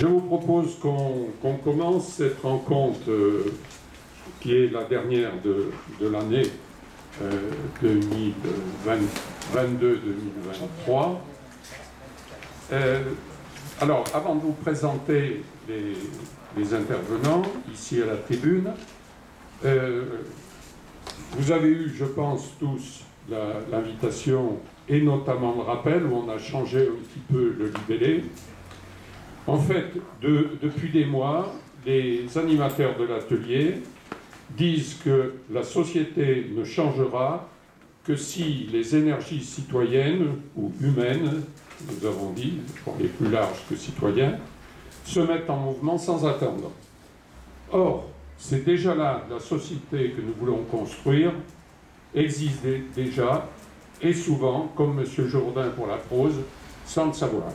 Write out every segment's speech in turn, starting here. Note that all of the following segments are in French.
Je vous propose qu'on commence cette rencontre qui est la dernière de l'année 2022-2023. Alors, avant de vous présenter les intervenants ici à la tribune, vous avez eu, je pense, tous l'invitation et notamment le rappel où on a changé un petit peu le libellé. En fait, depuis des mois, les animateurs de l'atelier disent que la société ne changera que si les énergies citoyennes ou humaines, nous avons dit, pour les plus larges que citoyens, se mettent en mouvement sans attendre. Or, c'est déjà là la société que nous voulons construire existe déjà, et souvent, comme M. Jourdain pour la prose, sans le savoir.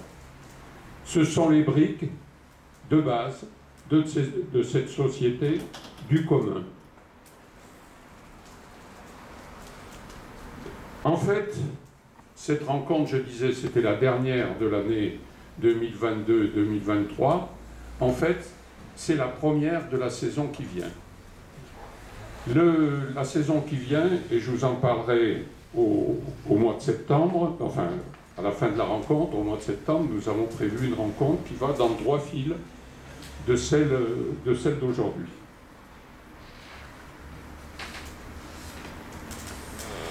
Ce sont les briques de base de cette société du commun. En fait, cette rencontre, je disais, c'était la dernière de l'année 2022-2023. En fait, c'est la première de la saison qui vient. La saison qui vient, et je vous en parlerai au mois de septembre, enfin, à la fin de la rencontre, au mois de septembre, nous avons prévu une rencontre qui va dans le droit fil de celle d'aujourd'hui.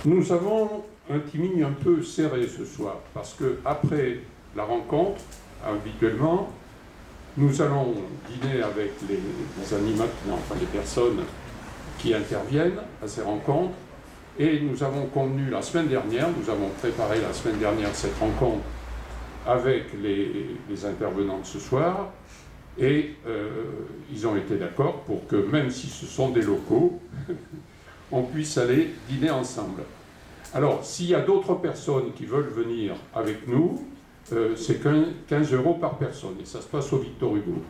Nous avons un timing un peu serré ce soir, parce que après la rencontre, habituellement, nous allons dîner avec les animateurs, enfin les personnes qui interviennent à ces rencontres, et nous avons convenu la semaine dernière, nous avons préparé la semaine dernière cette rencontre avec les intervenants de ce soir, et ils ont été d'accord pour que, même si ce sont des locaux, on puisse aller dîner ensemble. Alors, s'il y a d'autres personnes qui veulent venir avec nous, c'est 15 € par personne, et ça se passe au Victor Hugo.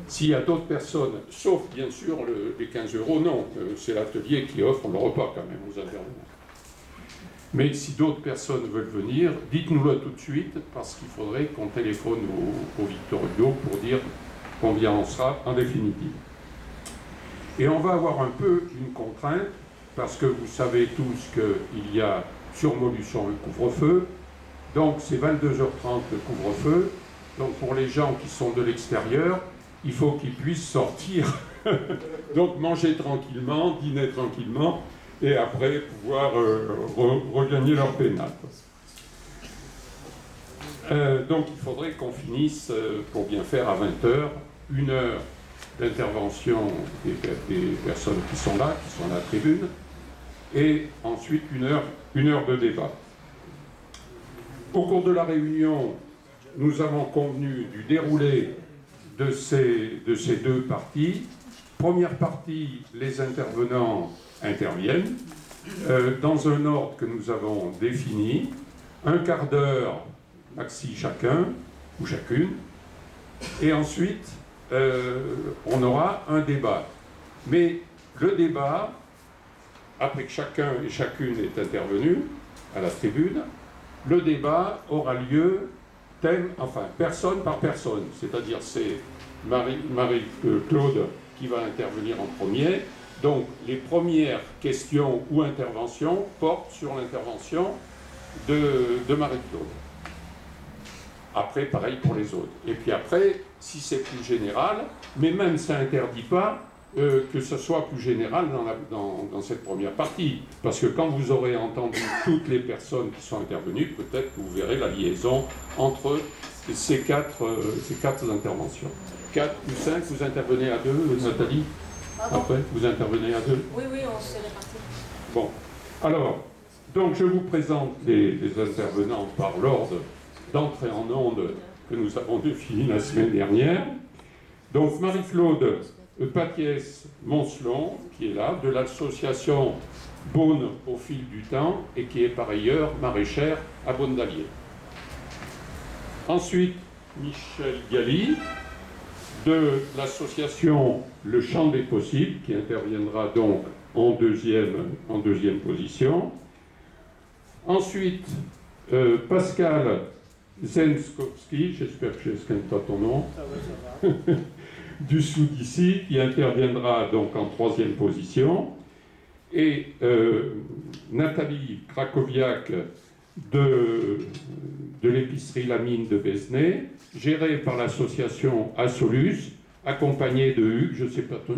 S'il y a d'autres personnes, sauf bien sûr les 15 €, non, c'est l'atelier qui offre le repas quand même aux intervenants. Mais si d'autres personnes veulent venir, dites-nous-le tout de suite, parce qu'il faudrait qu'on téléphone au Victor Hugo pour dire combien on sera en définitive. Et on va avoir un peu une contrainte, parce que vous savez tous qu'il y a sur Montluçon le couvre-feu, donc c'est 22h30 le couvre-feu, donc pour les gens qui sont de l'extérieur, il faut qu'ils puissent sortir, donc manger tranquillement, dîner tranquillement, et après pouvoir regagner leur pénal. Donc il faudrait qu'on finisse, pour bien faire, à 20h, 1 heure d'intervention des personnes qui sont là, qui sont à la tribune, et ensuite 1 heure de débat. Au cours de la réunion, nous avons convenu du déroulé de ces 2 parties. Première partie, les intervenants interviennent dans un ordre que nous avons défini, 1/4 d'heure maxi chacun ou chacune, et ensuite on aura un débat. Mais le débat, après que chacun et chacune est intervenu à la tribune, le débat aura lieu thème, enfin personne par personne, c'est-à-dire c'est Marie-Claude qui va intervenir en premier. Donc les premières questions ou interventions portent sur l'intervention de Marie-Claude. Après, pareil pour les autres. Et puis après, si c'est plus général, mais même ça n'interdit pas que ce soit plus général dans cette première partie. Parce que quand vous aurez entendu toutes les personnes qui sont intervenues, peut-être que vous verrez la liaison entre ces quatre interventions. 4 ou 5, vous intervenez à 2, Nathalie? Après, vous intervenez à 2? Oui, on s'est répartis. Bon, alors, donc je vous présente les intervenants par l'ordre d'entrée en onde que nous avons défini la semaine dernière. Donc Marie-Claude Pathiès-Moncelon, qui est là, de l'association Beaune au fil du temps, et qui est par ailleurs maraîchère à Beaune-d'Allier. Ensuite, Michel Galli, de l'association Le Champ des Possibles, qui interviendra donc en deuxième position. Ensuite, Pascal Zenskowski, j'espère que j'esquinte pas ton nom, Ça va. du Sud ici, qui interviendra donc en 3e position, et Nathalie Krakowiak de l'épicerie La Mine de Besnay, gérée par l'association Assolus, accompagnée de Hugues,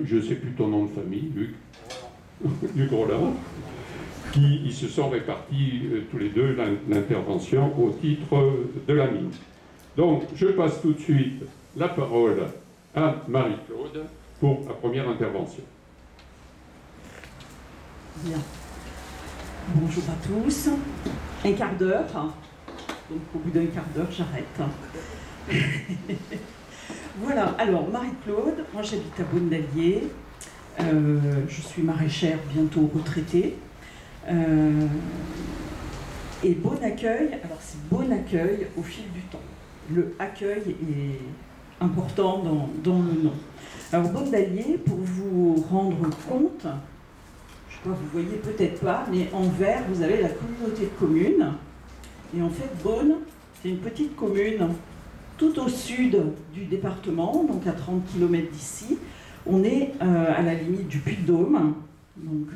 je sais plus ton nom de famille, Hugues Rollin, qui ils se sont répartis tous les deux l'intervention au titre de la mine. Donc, je passe tout de suite la parole à Marie-Claude pour la première intervention. Bien. Bonjour à tous. Un quart d'heure. Donc, au bout d'un quart d'heure, j'arrête. Voilà. Alors, Marie-Claude, moi j'habite à Beaune-d'Allier. Je suis maraîchère, bientôt retraitée. Et bon accueil, alors c'est bon accueil au fil du temps. Le accueil est important dans le nom. Alors Beaune-d'Allier, pour vous rendre compte, je crois que vous voyez peut-être pas, mais en vert, vous avez la communauté de communes. Et en fait, Beaune, c'est une petite commune tout au sud du département, donc à 30 km d'ici. On est à la limite du Puy-de-Dôme, donc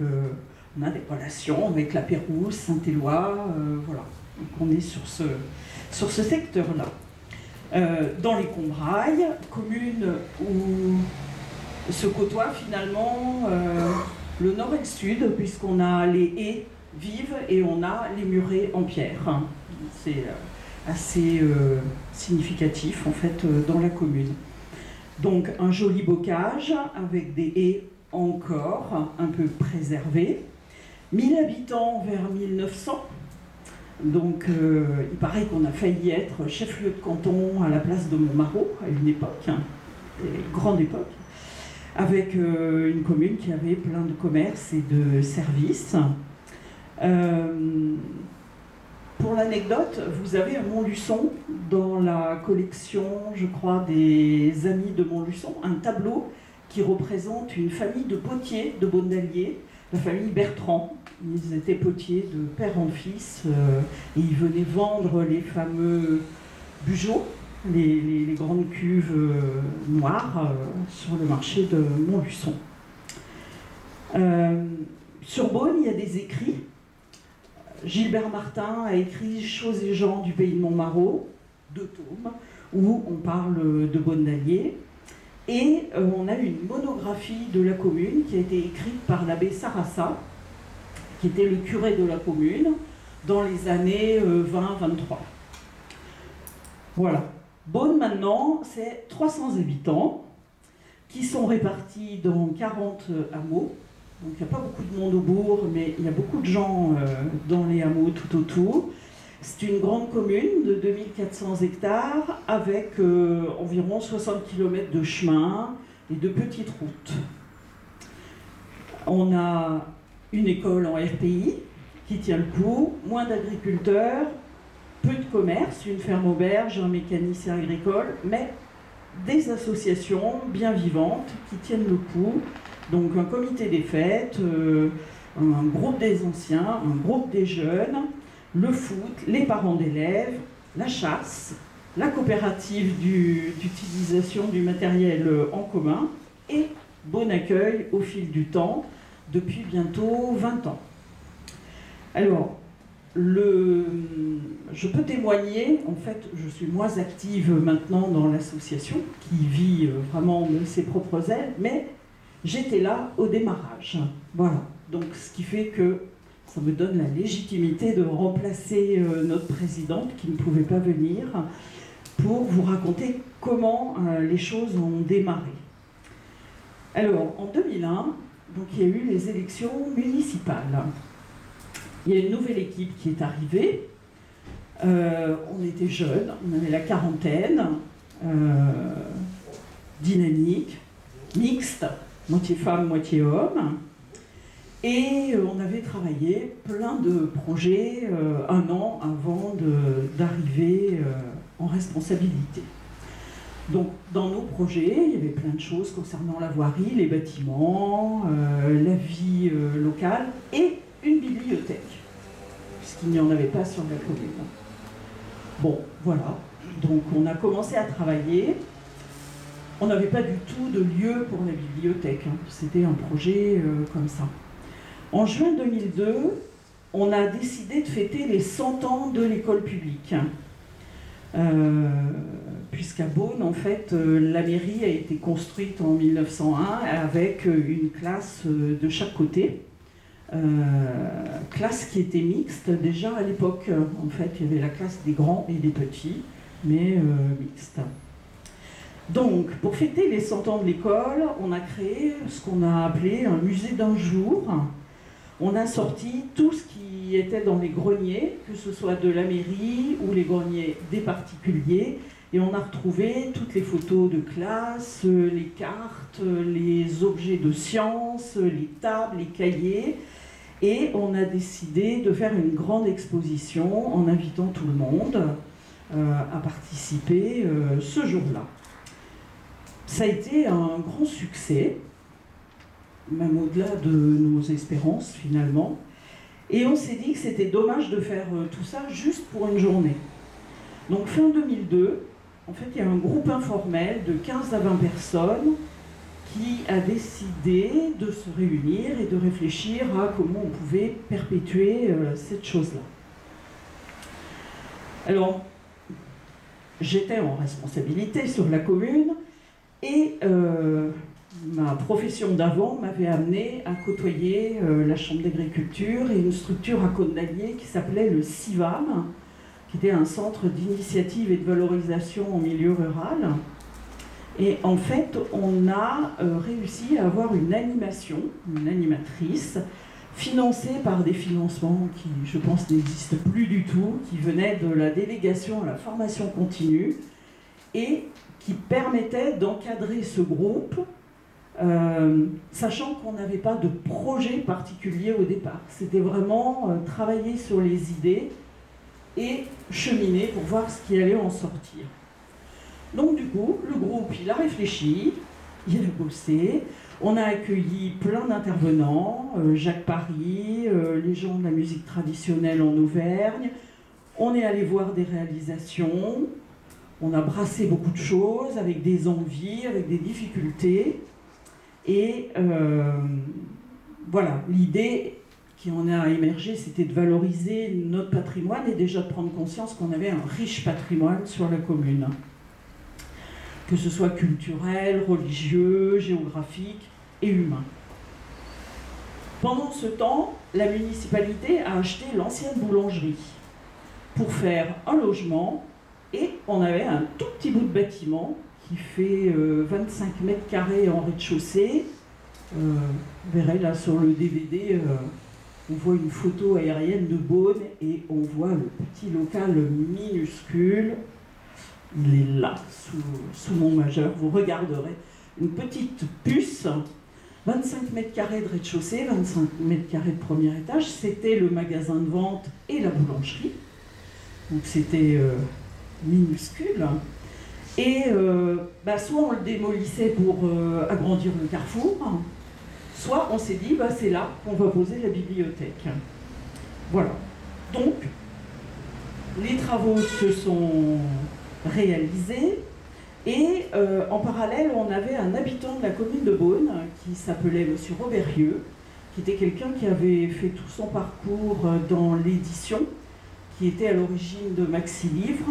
on a des relations avec la Pérouse, Saint-Éloi, voilà. Donc on est sur ce secteur-là. Dans les Combrailles, commune où se côtoient finalement le nord et le sud, puisqu'on a les haies vives et on a les murets en pierre. C'est assez significatif en fait dans la commune. Donc un joli bocage avec des haies encore un peu préservées. 1000 habitants vers 1900. Donc il paraît qu'on a failli être chef-lieu de canton à la place de Montmarault à une époque, une grande époque, avec une commune qui avait plein de commerces et de services. Pour l'anecdote, vous avez un Montluçon dans la collection, je crois, des amis de Montluçon, un tableau qui représente une famille de potiers de Beaune-d'Allier, la famille Bertrand. Ils étaient potiers de père en fils et ils venaient vendre les fameux bugeots, les grandes cuves noires sur le marché de Montluçon. Sur Beaune, il y a des écrits. Gilbert Martin a écrit Choses et gens du pays de Montmarault, 2 tomes, où on parle de Beaune-d'Allier. Et on a une monographie de la commune qui a été écrite par l'abbé Sarassa, qui était le curé de la commune, dans les années 20-23. Voilà. Beaune, maintenant, c'est 300 habitants qui sont répartis dans 40 hameaux. Donc il n'y a pas beaucoup de monde au bourg, mais il y a beaucoup de gens dans les hameaux tout autour. C'est une grande commune de 2400 hectares avec environ 60 km de chemin et de petites routes. On a une école en RPI qui tient le coup, moins d'agriculteurs, peu de commerce, une ferme auberge, un mécanicien agricole, mais des associations bien vivantes qui tiennent le coup. Donc un comité des fêtes, un groupe des anciens, un groupe des jeunes, le foot, les parents d'élèves, la chasse, la coopérative d'utilisation du matériel en commun et bon accueil au fil du temps depuis bientôt 20 ans. Alors, je peux témoigner, en fait, je suis moins active maintenant dans l'association qui vit vraiment de ses propres ailes, mais j'étais là au démarrage. Voilà. Donc, ce qui fait que ça me donne la légitimité de remplacer notre présidente qui ne pouvait pas venir pour vous raconter comment les choses ont démarré. Alors, en 2001, donc, il y a eu les élections municipales. Il y a une nouvelle équipe qui est arrivée. On était jeunes, on avait la quarantaine, dynamique, mixte, moitié femme, moitié homme. Et on avait travaillé plein de projets un an avant d'arriver en responsabilité. Donc dans nos projets, il y avait plein de choses concernant la voirie, les bâtiments, la vie locale et une bibliothèque, puisqu'il n'y en avait pas sur la commune. Bon, voilà, donc on a commencé à travailler. On n'avait pas du tout de lieu pour la bibliothèque, hein. C'était un projet comme ça. En juin 2002, on a décidé de fêter les 100 ans de l'école publique. Puisqu'à Beaune, en fait, la mairie a été construite en 1901 avec une classe de chaque côté. Classe qui était mixte déjà à l'époque. En fait, il y avait la classe des grands et des petits, mais mixte. Donc, pour fêter les 100 ans de l'école, on a créé ce qu'on a appelé un musée d'un jour. On a sorti tout ce qui était dans les greniers, que ce soit de la mairie ou les greniers des particuliers, et on a retrouvé toutes les photos de classe, les cartes, les objets de science, les tables, les cahiers, et on a décidé de faire une grande exposition en invitant tout le monde à participer ce jour-là. Ça a été un grand succès, même au-delà de nos espérances finalement, et on s'est dit que c'était dommage de faire tout ça juste pour une journée. Donc fin 2002, en fait il y a un groupe informel de 15 à 20 personnes qui a décidé de se réunir et de réfléchir à comment on pouvait perpétuer cette chose-là. Alors, j'étais en responsabilité sur la commune, et ma profession d'avant m'avait amené à côtoyer la Chambre d'agriculture et une structure à Côte-d'Allier qui s'appelait le CIVAM, qui était un centre d'initiative et de valorisation en milieu rural. Et en fait, on a réussi à avoir une animatrice, financée par des financements qui, je pense, n'existent plus du tout, qui venaient de la délégation à la formation continue, et qui permettait d'encadrer ce groupe, sachant qu'on n'avait pas de projet particulier au départ. C'était vraiment travailler sur les idées et cheminer pour voir ce qui allait en sortir. Donc du coup, le groupe, il a réfléchi, il a bossé, on a accueilli plein d'intervenants, Jacques Paris, les gens de la musique traditionnelle en Auvergne, on est allé voir des réalisations, on a brassé beaucoup de choses avec des envies, avec des difficultés. Et voilà, l'idée qui en a émergé, c'était de valoriser notre patrimoine et déjà de prendre conscience qu'on avait un riche patrimoine sur la commune. Que ce soit culturel, religieux, géographique et humain. Pendant ce temps, la municipalité a acheté l'ancienne boulangerie pour faire un logement. Et on avait un tout petit bout de bâtiment qui fait 25 mètres carrés en rez-de-chaussée. Vous verrez là sur le DVD, on voit une photo aérienne de Beaune et on voit le petit local minuscule. Il est là, sous mon majeur. Vous regarderez une petite puce, 25 mètres carrés de rez-de-chaussée, 25 mètres carrés de premier étage. C'était le magasin de vente et la boulangerie. Donc c'était minuscule, et soit on le démolissait pour agrandir le carrefour, soit on s'est dit c'est là qu'on va poser la bibliothèque. Voilà, donc les travaux se sont réalisés, et en parallèle on avait un habitant de la commune de Beaune qui s'appelait Monsieur Robérieux, qui était quelqu'un qui avait fait tout son parcours dans l'édition, qui était à l'origine de Maxi Livre,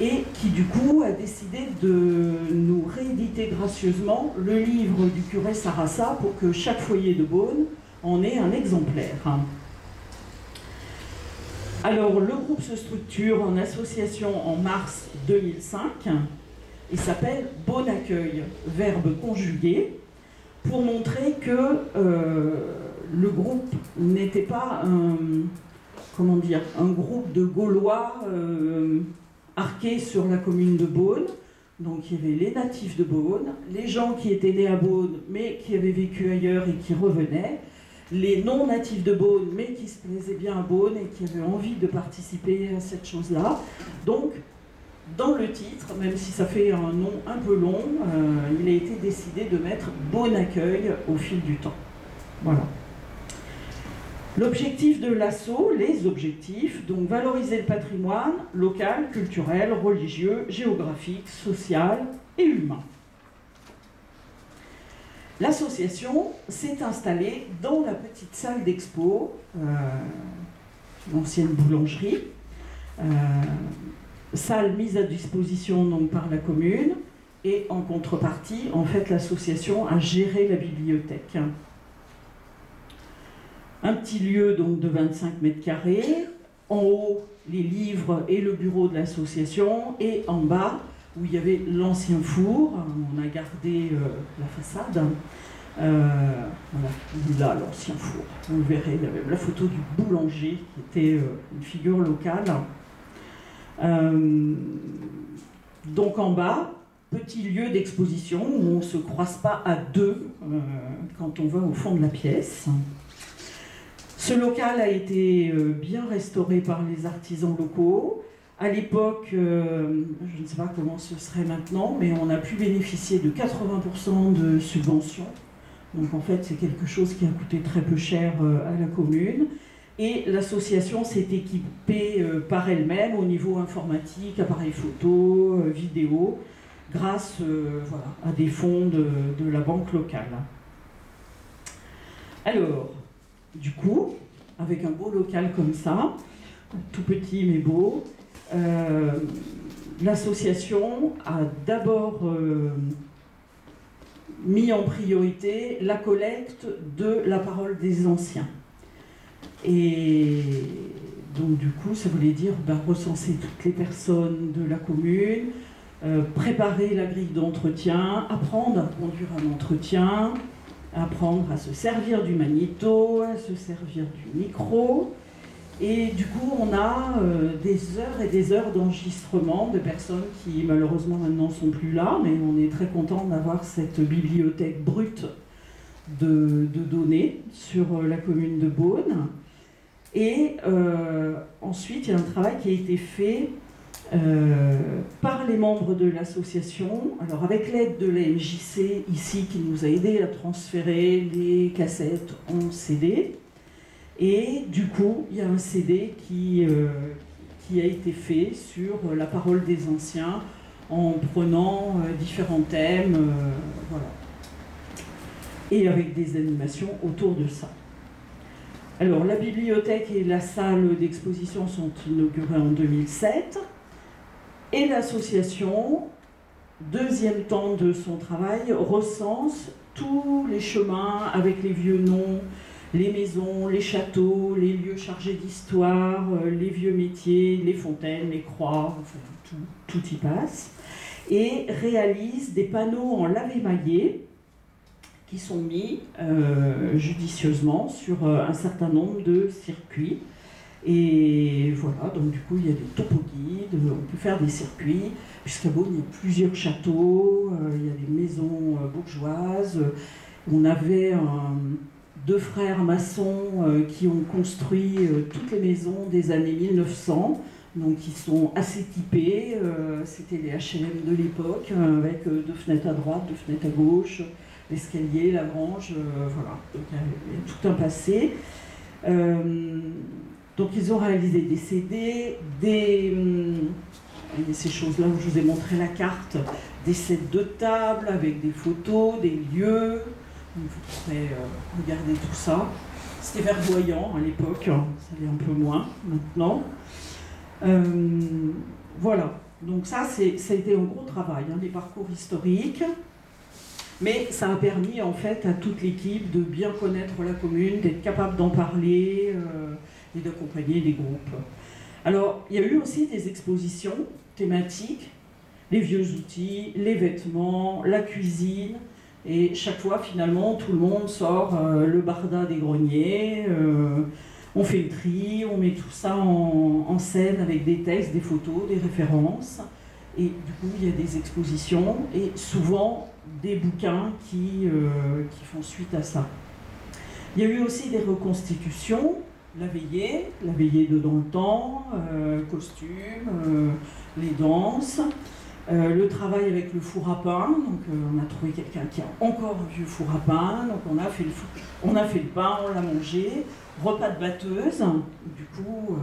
et qui du coup a décidé de nous rééditer gracieusement le livre du curé Sarassa pour que chaque foyer de Beaune en ait un exemplaire. Alors le groupe se structure en association en mars 2005 et s'appelle Beaune Accueil, verbe conjugué, pour montrer que le groupe n'était pas un groupe de Gaulois arqués sur la commune de Beaune. Donc il y avait les natifs de Beaune, les gens qui étaient nés à Beaune mais qui avaient vécu ailleurs et qui revenaient, les non-natifs de Beaune mais qui se plaisaient bien à Beaune et qui avaient envie de participer à cette chose-là. Donc dans le titre, même si ça fait un nom un peu long, il a été décidé de mettre Beaune Accueil au fil du temps. Voilà. L'objectif de l'asso, les objectifs, donc valoriser le patrimoine local, culturel, religieux, géographique, social et humain. L'association s'est installée dans la petite salle d'expo, l'ancienne boulangerie, salle mise à disposition donc par la commune, et en contrepartie, en fait, l'association a géré la bibliothèque. Un petit lieu donc de 25 mètres carrés, en haut les livres et le bureau de l'association, et en bas où il y avait l'ancien four, on a gardé la façade. Voilà, là l'ancien four, vous le verrez, il y avait la photo du boulanger qui était une figure locale. Donc en bas, petit lieu d'exposition où on ne se croise pas à deux quand on va au fond de la pièce. Ce local a été bien restauré par les artisans locaux. À l'époque, je ne sais pas comment ce serait maintenant, mais on a pu bénéficier de 80% de subventions. Donc en fait, c'est quelque chose qui a coûté très peu cher à la commune. Et l'association s'est équipée par elle-même au niveau informatique, appareils photo, vidéo, grâce voilà, à des fonds de la banque locale. Alors, du coup, avec un beau local comme ça, tout petit mais beau, l'association a d'abord mis en priorité la collecte de la parole des anciens. Et donc du coup, ça voulait dire recenser toutes les personnes de la commune, préparer la grille d'entretien, apprendre à conduire un entretien, apprendre à se servir du magnéto, à se servir du micro. Et du coup, on a des heures et des heures d'enregistrement de personnes qui malheureusement maintenant ne sont plus là, mais on est très content d'avoir cette bibliothèque brute de données sur la commune de Beaune. Et ensuite, il y a un travail qui a été fait par les membres de l'association, alors avec l'aide de la MJC ici qui nous a aidé à transférer les cassettes en CD. Et du coup, il y a un CD qui a été fait sur la parole des anciens en prenant différents thèmes, voilà. Et avec des animations autour de ça. Alors, la bibliothèque et la salle d'exposition sont inaugurées en 2007. Et l'association, deuxième temps de son travail, recense tous les chemins avec les vieux noms, les maisons, les châteaux, les lieux chargés d'histoire, les vieux métiers, les fontaines, les croix, enfin tout y passe, et réalise des panneaux en lavé-maillé qui sont mis judicieusement sur un certain nombre de circuits. Et voilà, donc du coup il y a des topo-guides, on peut faire des circuits, puisqu'à Beaune il y a plusieurs châteaux, il y a des maisons bourgeoises. On avait deux frères maçons qui ont construit toutes les maisons des années 1900, donc ils sont assez typés, c'était les HLM de l'époque, avec deux fenêtres à droite, deux fenêtres à gauche, l'escalier, la grange, voilà, donc il y a tout un passé. Donc ils ont réalisé des CD, ces choses-là où je vous ai montré la carte, des sets de table avec des photos, des lieux. Vous pourrez regarder tout ça. C'était verdoyant à l'époque, ça l'est un peu moins maintenant. Voilà, donc ça a été un gros travail, hein, les parcours historiques. Mais ça a permis en fait à toute l'équipe de bien connaître la commune, d'être capable d'en parler et d'accompagner des groupes. Alors, il y a eu aussi des expositions thématiques, les vieux outils, les vêtements, la cuisine, et chaque fois finalement tout le monde sort le barda des greniers, on fait le tri, on met tout ça en scène avec des textes, des photos, des références, et du coup il y a des expositions et souvent des bouquins qui font suite à ça. Il y a eu aussi des reconstitutions, la veillée de dans le temps, costumes, les danses. Le travail avec le four à pain, donc on a trouvé quelqu'un qui a encore un vieux four à pain, donc on a fait le pain, on l'a mangé, repas de batteuse, du coup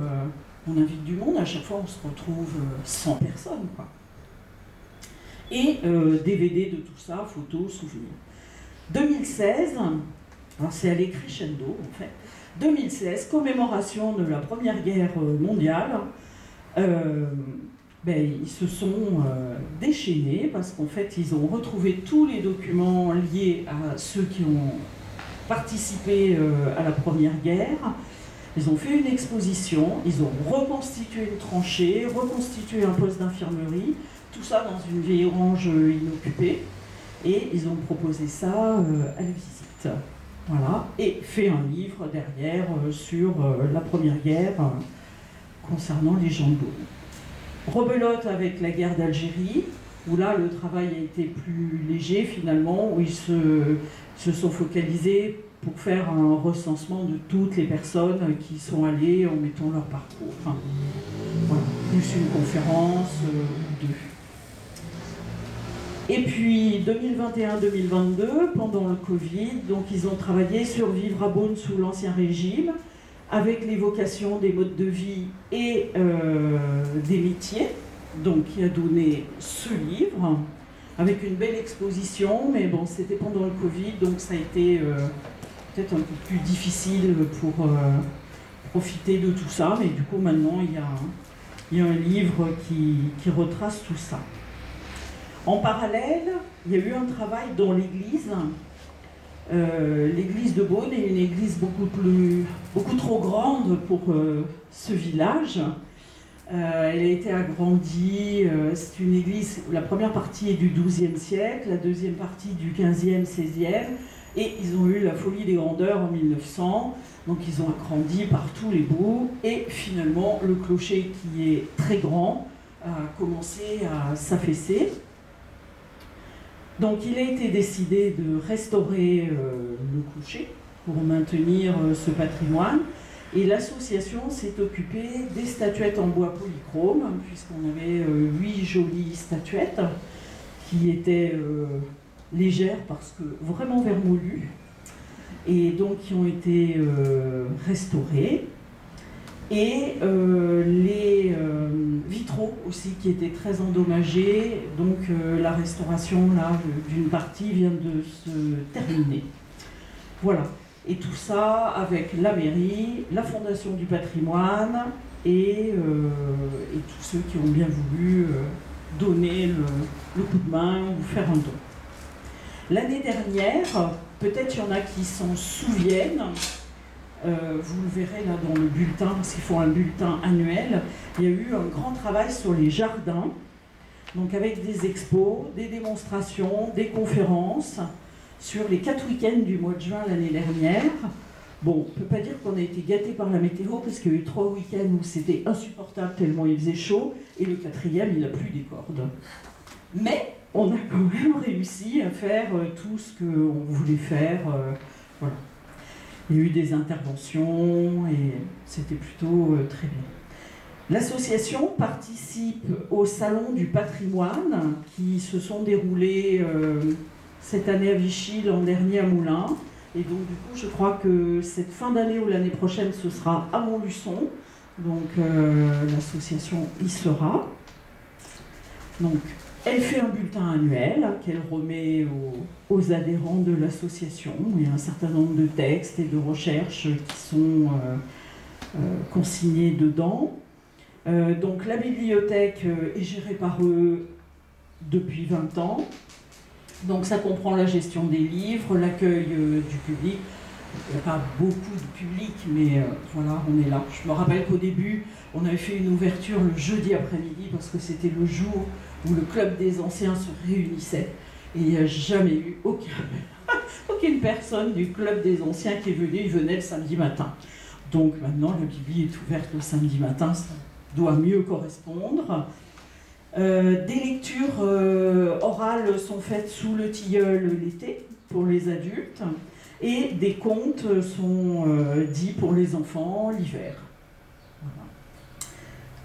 on invite du monde, à chaque fois on se retrouve 100 personnes, quoi. Et DVD de tout ça, photos, souvenirs. 2016, alors c'est allé crescendo en fait, 2016, commémoration de la Première Guerre mondiale. Ils se sont déchaînés parce qu'en fait, ils ont retrouvé tous les documents liés à ceux qui ont participé à la Première Guerre. Ils ont fait une exposition, ils ont reconstitué une tranchée, reconstitué un poste d'infirmerie, tout ça dans une vieille orange inoccupée, et ils ont proposé ça à la visite. Voilà, et fait un livre derrière sur la Première Guerre concernant les gens de Beaune. Rebelote avec la guerre d'Algérie, où là le travail a été plus léger finalement, où ils se sont focalisés pour faire un recensement de toutes les personnes qui sont allées en mettant leur parcours. Enfin, voilà, plus une conférence ou deux. Et puis 2021-2022, pendant le Covid, donc ils ont travaillé sur Vivre à Beaune sous l'Ancien Régime, avec l'évocation des modes de vie et des métiers, donc qui a donné ce livre, avec une belle exposition, mais bon, c'était pendant le Covid, donc ça a été peut-être un peu plus difficile pour profiter de tout ça, mais du coup maintenant il y a un livre qui retrace tout ça. En parallèle, il y a eu un travail dans l'église. L'église de Beaune est une église beaucoup trop grande pour ce village. Elle a été agrandie, c'est une église, la première partie est du XIIe siècle, la deuxième partie du XVe, XVIe, et ils ont eu la folie des grandeurs en 1900, donc ils ont agrandi par tous les bouts, et finalement le clocher qui est très grand a commencé à s'affaisser. Donc il a été décidé de restaurer le clocher pour maintenir ce patrimoine, et l'association s'est occupée des statuettes en bois polychrome, puisqu'on avait 8 jolies statuettes qui étaient légères parce que vraiment vermoulues, et donc qui ont été restaurées. Et les vitraux aussi qui étaient très endommagés, donc la restauration d'une partie vient de se terminer. Voilà, et tout ça avec la mairie, la Fondation du patrimoine et tous ceux qui ont bien voulu donner le coup de main ou faire un don. L'année dernière, peut-être il y en a qui s'en souviennent, vous le verrez là dans le bulletin, parce qu'il faut un bulletin annuel, il y a eu un grand travail sur les jardins, donc avec des expos, des démonstrations, des conférences, sur les 4 week-ends du mois de juin l'année dernière. Bon, on ne peut pas dire qu'on a été gâtés par la météo, parce qu'il y a eu 3 week-ends où c'était insupportable tellement il faisait chaud, et le 4e, il n'a plus des cordes. Mais on a quand même réussi à faire tout ce qu'on voulait faire, voilà. Il y a eu des interventions et c'était plutôt très bien. L'association participe au Salon du patrimoine qui se sont déroulés cette année à Vichy, l'an dernier à Moulins. Et donc du coup, je crois que cette fin d'année ou l'année prochaine, ce sera à Montluçon. Donc l'association y sera. Donc, elle fait un bulletin annuel qu'elle remet aux adhérents de l'association. Il y a un certain nombre de textes et de recherches qui sont consignés dedans. Donc la bibliothèque est gérée par eux depuis 20 ans. Donc ça comprend la gestion des livres, l'accueil du public. Il n'y a pas beaucoup de public, mais voilà, on est là. Je me rappelle qu'au début, on avait fait une ouverture le jeudi après-midi parce que c'était le jour où le club des anciens se réunissait. Et il n'y a jamais eu aucune personne du club des anciens qui est venue. Il venait le samedi matin. Donc maintenant, la Bible est ouverte le samedi matin, ça doit mieux correspondre. Des lectures orales sont faites sous le tilleul l'été pour les adultes. Et des contes sont dits pour les enfants l'hiver. Voilà.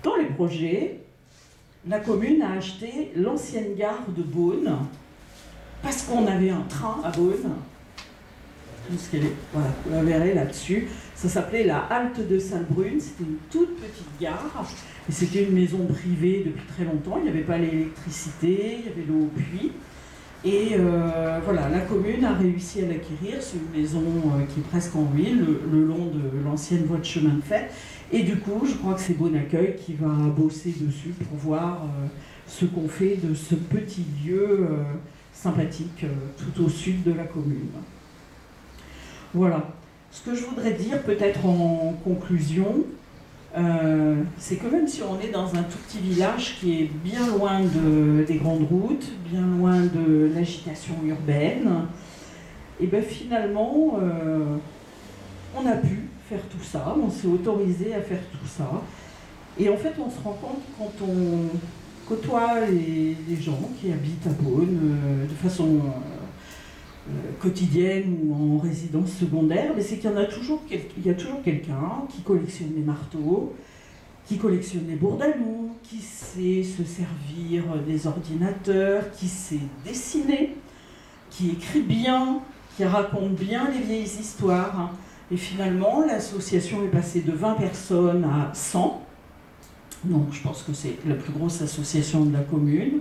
Dans les projets, la commune a acheté l'ancienne gare de Beaune, parce qu'on avait un train à Beaune. Voilà, vous la verrez là-dessus. Ça s'appelait la halte de Salbrune, c'était une toute petite gare, et c'était une maison privée depuis très longtemps, il n'y avait pas l'électricité, il y avait l'eau au puits. Et voilà, la commune a réussi à l'acquérir. C'est une maison qui est presque en ruine, le long de l'ancienne voie de chemin de fer. Et du coup, je crois que c'est Bon Accueil qui va bosser dessus pour voir ce qu'on fait de ce petit lieu sympathique tout au sud de la commune. Voilà. Ce que je voudrais dire peut-être en conclusion, c'est que même si on est dans un tout petit village qui est bien loin des grandes routes, bien loin de l'agitation urbaine, et bien finalement, on a pu faire tout ça, on s'est autorisé à faire tout ça. Et en fait, on se rend compte quand on côtoie les gens qui habitent à Beaune de façon quotidienne ou en résidence secondaire, mais c'est qu'il y en a toujours, il y a toujours quelqu'un qui collectionne des marteaux, qui collectionne des bourdalous, qui sait se servir des ordinateurs, qui sait dessiner, qui écrit bien, qui raconte bien les vieilles histoires. Et finalement, l'association est passée de 20 personnes à 100. Donc je pense que c'est la plus grosse association de la commune.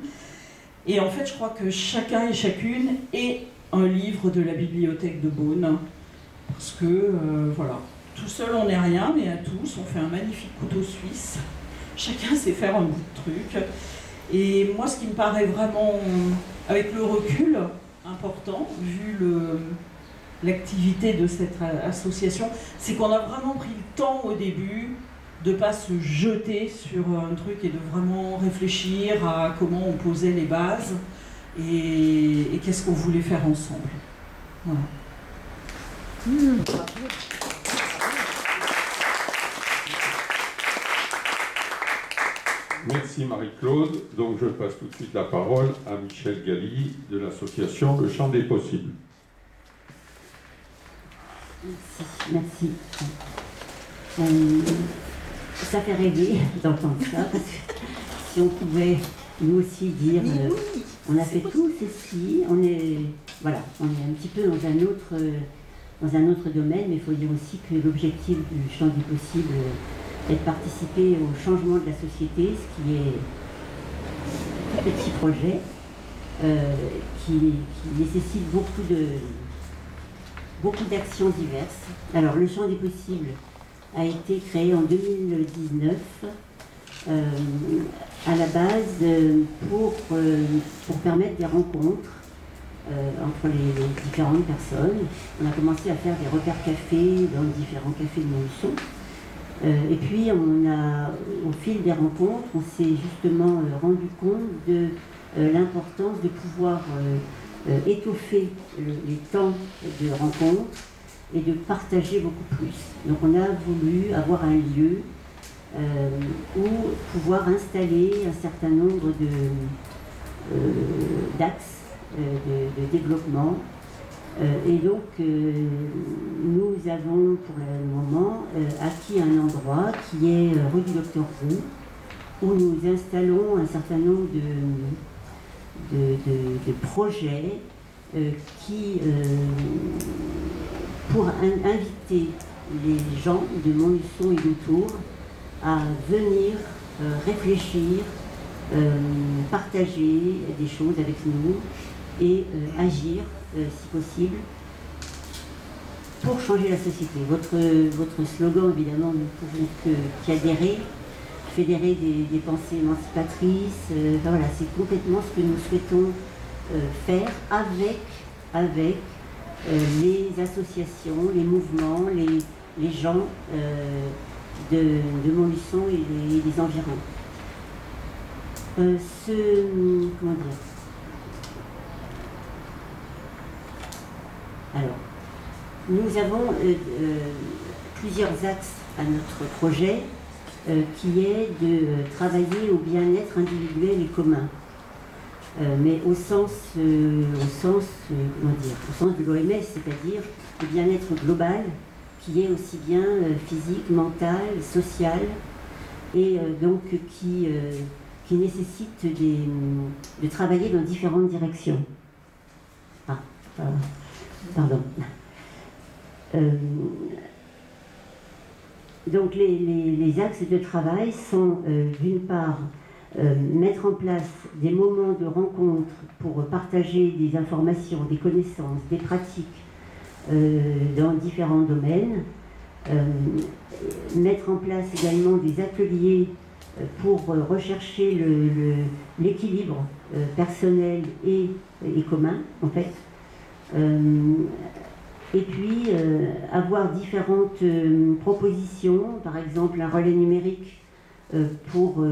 Et en fait, je crois que chacun et chacune est un livre de la bibliothèque de Beaune, parce que voilà, tout seul on n'est rien, mais à tous on fait un magnifique couteau suisse, chacun sait faire un bout de truc. Et moi, ce qui me paraît vraiment, avec le recul important, vu l'activité de cette association, c'est qu'on a vraiment pris le temps au début de ne pas se jeter sur un truc et de vraiment réfléchir à comment on posait les bases et qu'est-ce qu'on voulait faire ensemble. Voilà. Merci Marie-Claude. Donc je passe tout de suite la parole à Michel Galli de l'association Le Champ des Possibles. Merci. Ça fait rêver d'entendre ça, parce que si on pouvait nous aussi dire on a fait tout ceci, on est un petit peu dans un autre domaine, mais il faut dire aussi que l'objectif du Champ des Possibles est de participer au changement de la société, ce qui est un petit projet qui nécessite beaucoup d'actions diverses. Alors le Champ des Possibles a été créé en 2019 à la base pour permettre des rencontres entre les différentes personnes. On a commencé à faire des repères cafés dans les différents cafés de Montluçon. Et puis au fil des rencontres, on s'est justement rendu compte de l'importance de pouvoir étoffer les temps de rencontre et de partager beaucoup plus. Donc on a voulu avoir un lieu où pouvoir installer un certain nombre d'axes de développement. Et donc nous avons pour le moment acquis un endroit qui est rue du Docteur Roux, où nous installons un certain nombre de projets qui, pour inviter les gens de Montluçon et d'autour à venir réfléchir, partager des choses avec nous et agir, si possible, pour changer la société. Votre slogan, évidemment, nous ne pouvons qu'y adhérer, fédérer des pensées émancipatrices. Enfin, voilà, c'est complètement ce que nous souhaitons faire avec les associations, les mouvements, les gens de Montluçon et des environs. Comment dire? Alors, nous avons plusieurs axes à notre projet qui est de travailler au bien-être individuel et commun. Mais au sens de l'OMS, c'est-à-dire le bien-être global, qui est aussi bien physique, mental, social, et donc qui qui nécessitent de travailler dans différentes directions. Pardon. Donc les axes de travail sont d'une part mettre en place des moments de rencontre pour partager des informations, des connaissances, des pratiques dans différents domaines, mettre en place également des ateliers pour rechercher l'équilibre personnel et commun en fait. Et puis avoir différentes propositions, par exemple un relais numérique pour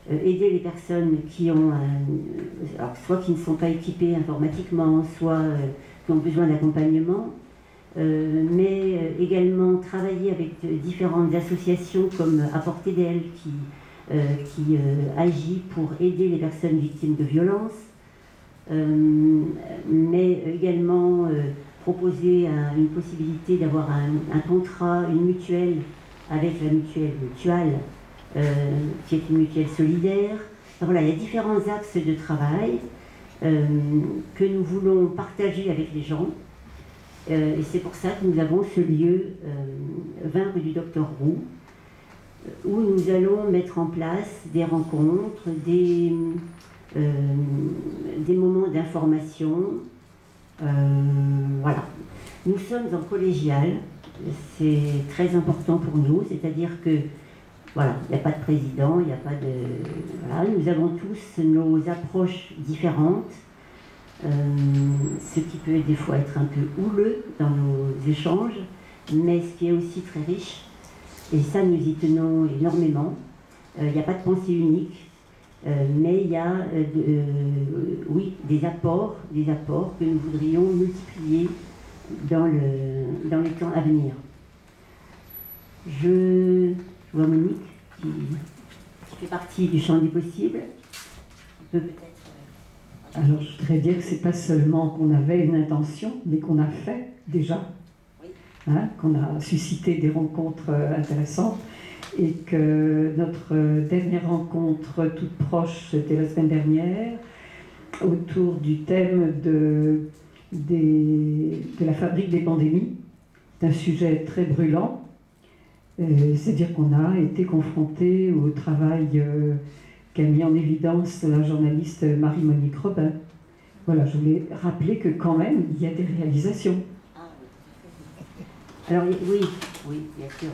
aider les personnes qui ont alors soit qui ne sont pas équipées informatiquement, soit qui ont besoin d'accompagnement, mais également travailler avec différentes associations comme À Portée d'Elle qui agit pour aider les personnes victimes de violences, mais également proposer une possibilité d'avoir un contrat, une mutuelle avec la mutuelle Mutual, qui est une mutuelle solidaire. Enfin, voilà, il y a différents axes de travail que nous voulons partager avec les gens. Et c'est pour ça que nous avons ce lieu, 20 rue du Docteur Roux, où nous allons mettre en place des rencontres, des moments d'information. Voilà. Nous sommes en collégial, c'est très important pour nous, c'est-à-dire que voilà, il n'y a pas de président, il n'y a pas de... Voilà, nous avons tous nos approches différentes, ce qui peut des fois être un peu houleux dans nos échanges, mais ce qui est aussi très riche, et ça nous y tenons énormément. Il n'y a pas de pensée unique, mais il y a oui, des apports que nous voudrions multiplier dans les temps à venir. Je vois Monique qui fait partie du champ des possibles. Alors je voudrais dire que c'est pas seulement qu'on avait une intention, mais qu'on a fait déjà, hein, qu'on a suscité des rencontres intéressantes, et que notre dernière rencontre toute proche, c'était la semaine dernière, autour du thème de la fabrique des pandémies. C'est un sujet très brûlant, c'est-à-dire qu'on a été confronté au travail qu'a mis en évidence la journaliste Marie-Monique Robin. Voilà, je voulais rappeler que quand même, il y a des réalisations. Alors oui, bien sûr.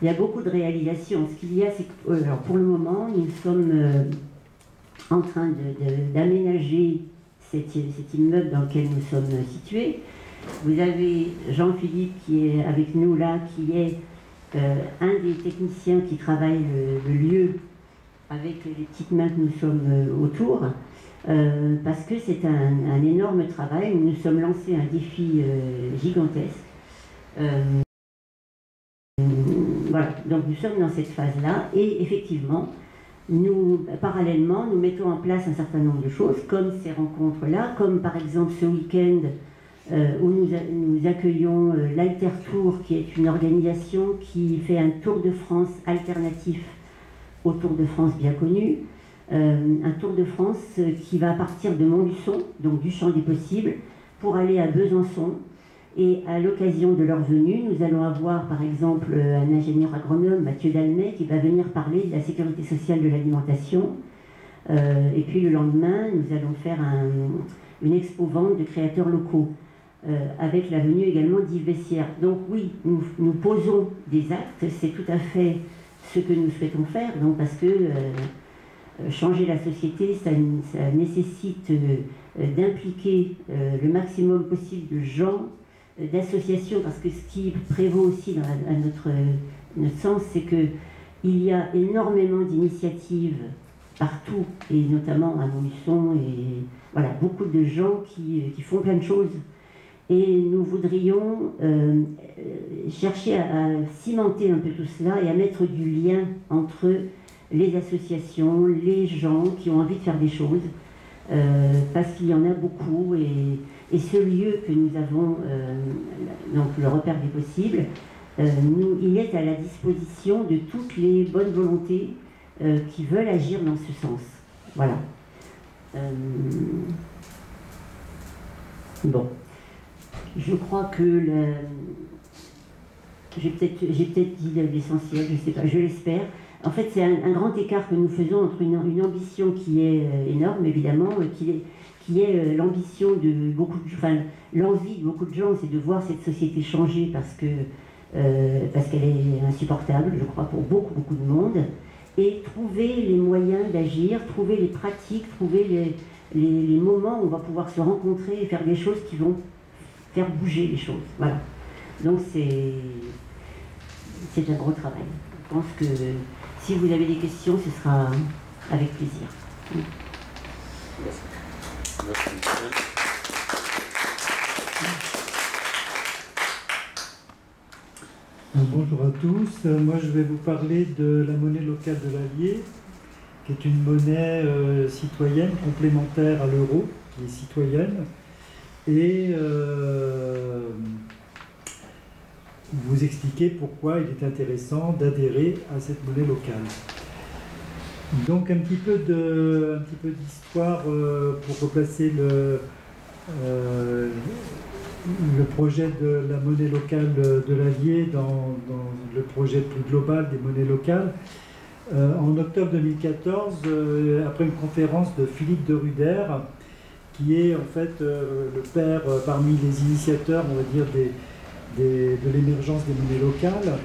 Il y a beaucoup de réalisations. Ce qu'il y a, c'est que alors, pour le moment, nous sommes en train d'aménager cet immeuble dans lequel nous sommes situés. Vous avez Jean-Philippe qui est avec nous là, qui est un des techniciens qui travaille le lieu avec les petites mains que nous sommes autour, parce que c'est un énorme travail. Nous nous sommes lancés un défi gigantesque. Voilà, donc nous sommes dans cette phase-là, et effectivement, parallèlement, nous mettons en place un certain nombre de choses, comme ces rencontres-là, comme par exemple ce week-end où nous accueillons l'Alter Tour, qui est une organisation qui fait un Tour de France alternatif au Tour de France bien connu, un Tour de France qui va partir de Montluçon, donc du champ des possibles, pour aller à Besançon. Et à l'occasion de leur venue, nous allons avoir par exemple un ingénieur agronome, Mathieu Dalmet, qui va venir parler de la sécurité sociale de l'alimentation. Et puis le lendemain, nous allons faire une expo-vente de créateurs locaux, avec la venue également d'Yves Bessières. Donc oui, nous posons des actes, c'est tout à fait ce que nous souhaitons faire, donc parce que changer la société, ça nécessite d'impliquer le maximum possible de gens, d'associations, parce que ce qui prévaut aussi à notre sens, c'est qu'il y a énormément d'initiatives partout, et notamment à Montluçon, et voilà, beaucoup de gens qui font plein de choses. Et nous voudrions chercher à cimenter un peu tout cela et à mettre du lien entre les associations, les gens qui ont envie de faire des choses, parce qu'il y en a beaucoup, et ce lieu que nous avons, donc le repère des possibles, il est à la disposition de toutes les bonnes volontés qui veulent agir dans ce sens. Voilà. Bon. Je crois que j'ai peut-être dit l'essentiel, je ne sais pas, je l'espère. En fait, c'est un grand écart que nous faisons entre une ambition qui est énorme, évidemment, qui est l'ambition de beaucoup de, enfin, l'envie de beaucoup de gens, c'est de voir cette société changer parce qu'elle est insupportable, je crois, pour beaucoup de monde, et trouver les moyens d'agir, trouver les pratiques, trouver les moments où on va pouvoir se rencontrer et faire des choses qui vont faire bouger les choses. Voilà. Donc c'est un gros travail. Je pense que si vous avez des questions, ce sera avec plaisir. Merci. Bonjour à tous. Moi, je vais vous parler de la monnaie locale de l'Allier, qui est une monnaie citoyenne complémentaire à l'euro, qui est citoyenne. Et vous expliquer pourquoi il est intéressant d'adhérer à cette monnaie locale. Donc un petit peu d'histoire pour replacer le projet de la monnaie locale de l'Allier dans le projet plus global des monnaies locales. En octobre 2014, après une conférence de Philippe de Ruder, qui est en fait le père parmi les initiateurs, on va dire, de l'émergence des monnaies locales,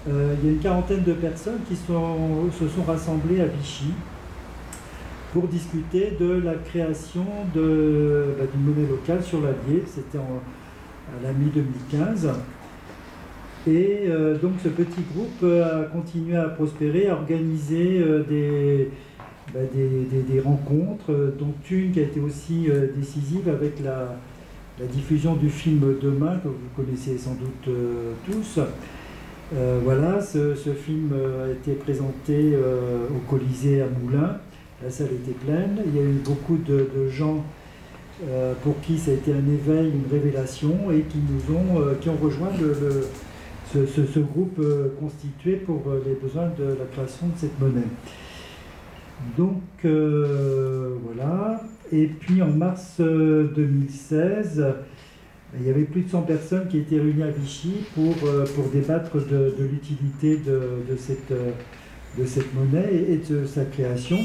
il y a une quarantaine de personnes qui se sont rassemblées à Vichy pour discuter de la création d'une monnaie locale sur l'Allier. C'était à la mi-2015. Et donc ce petit groupe a continué à prospérer, à organiser des rencontres, dont une qui a été aussi décisive avec la diffusion du film Demain, que vous connaissez sans doute tous. Voilà, ce film a été présenté au Colisée à Moulins. La salle était pleine. Il y a eu beaucoup de gens pour qui ça a été un éveil, une révélation, et qui ont rejoint ce groupe constitué pour les besoins de la création de cette monnaie. Donc voilà. Et puis en mars 2016, il y avait plus de 100 personnes qui étaient réunies à Vichy pour débattre de l'utilité de cette monnaie et de sa création.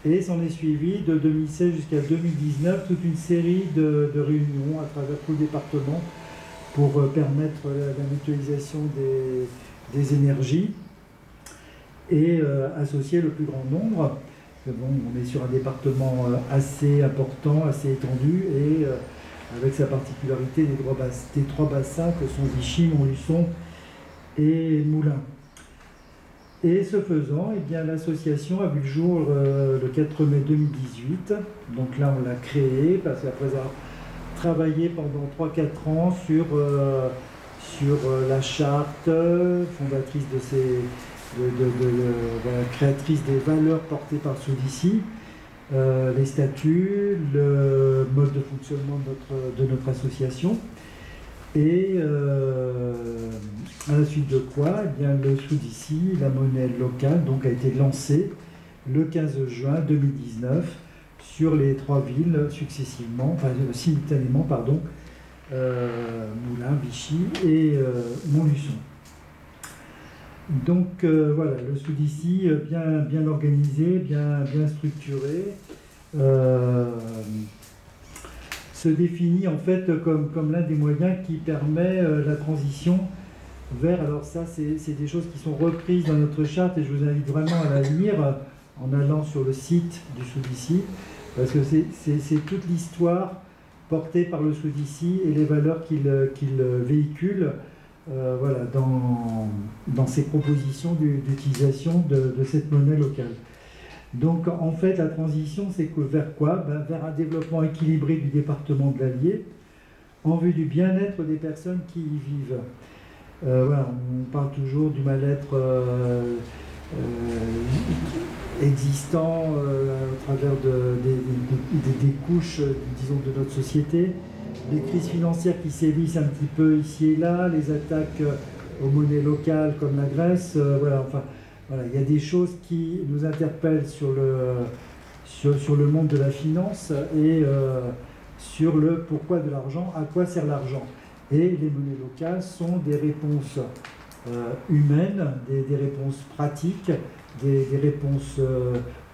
Et s'en est suivi de 2016 jusqu'à 2019 toute une série de réunions à travers tout le département pour permettre la mutualisation des énergies et associer le plus grand nombre. Bon, on est sur un département assez important, assez étendu, et avec sa particularité des trois bassins que sont Vichy, Montluçon et Moulins. Et ce faisant, eh bien, l'association a vu le jour le 4 mai 2018. Donc là, on l'a créée parce qu'après avoir travaillé pendant 3-4 ans sur la charte fondatrice créatrice des valeurs portées par Soudici, les statuts, le mode de fonctionnement de notre association. Et à la suite de quoi, eh bien, le Soudici, la monnaie locale, donc, a été lancée le 15 juin 2019 sur les 3 villes successivement, enfin simultanément, pardon, Moulins, Vichy et Montluçon. Donc voilà, le Soudici bien organisé, bien structuré, se définit en fait comme l'un des moyens qui permet la transition vers, alors ça c'est des choses qui sont reprises dans notre charte et je vous invite vraiment à la lire en allant sur le site du Soudici, parce que c'est toute l'histoire portée par le Soudici et les valeurs qu'il véhicule voilà, dans ses propositions d'utilisation de cette monnaie locale. Donc en fait la transition c'est vers quoi? Vers un développement équilibré du département de l'Allier en vue du bien-être des personnes qui y vivent. Voilà, on parle toujours du mal-être existant au travers des couches, disons, de notre société, les crises financières qui sévissent un petit peu ici et là, les attaques aux monnaies locales comme la Grèce, voilà, enfin, voilà, il y a des choses qui nous interpellent sur sur le monde de la finance et sur le pourquoi de l'argent, à quoi sert l'argent. Et les monnaies locales sont des réponses humaines, des réponses pratiques, des réponses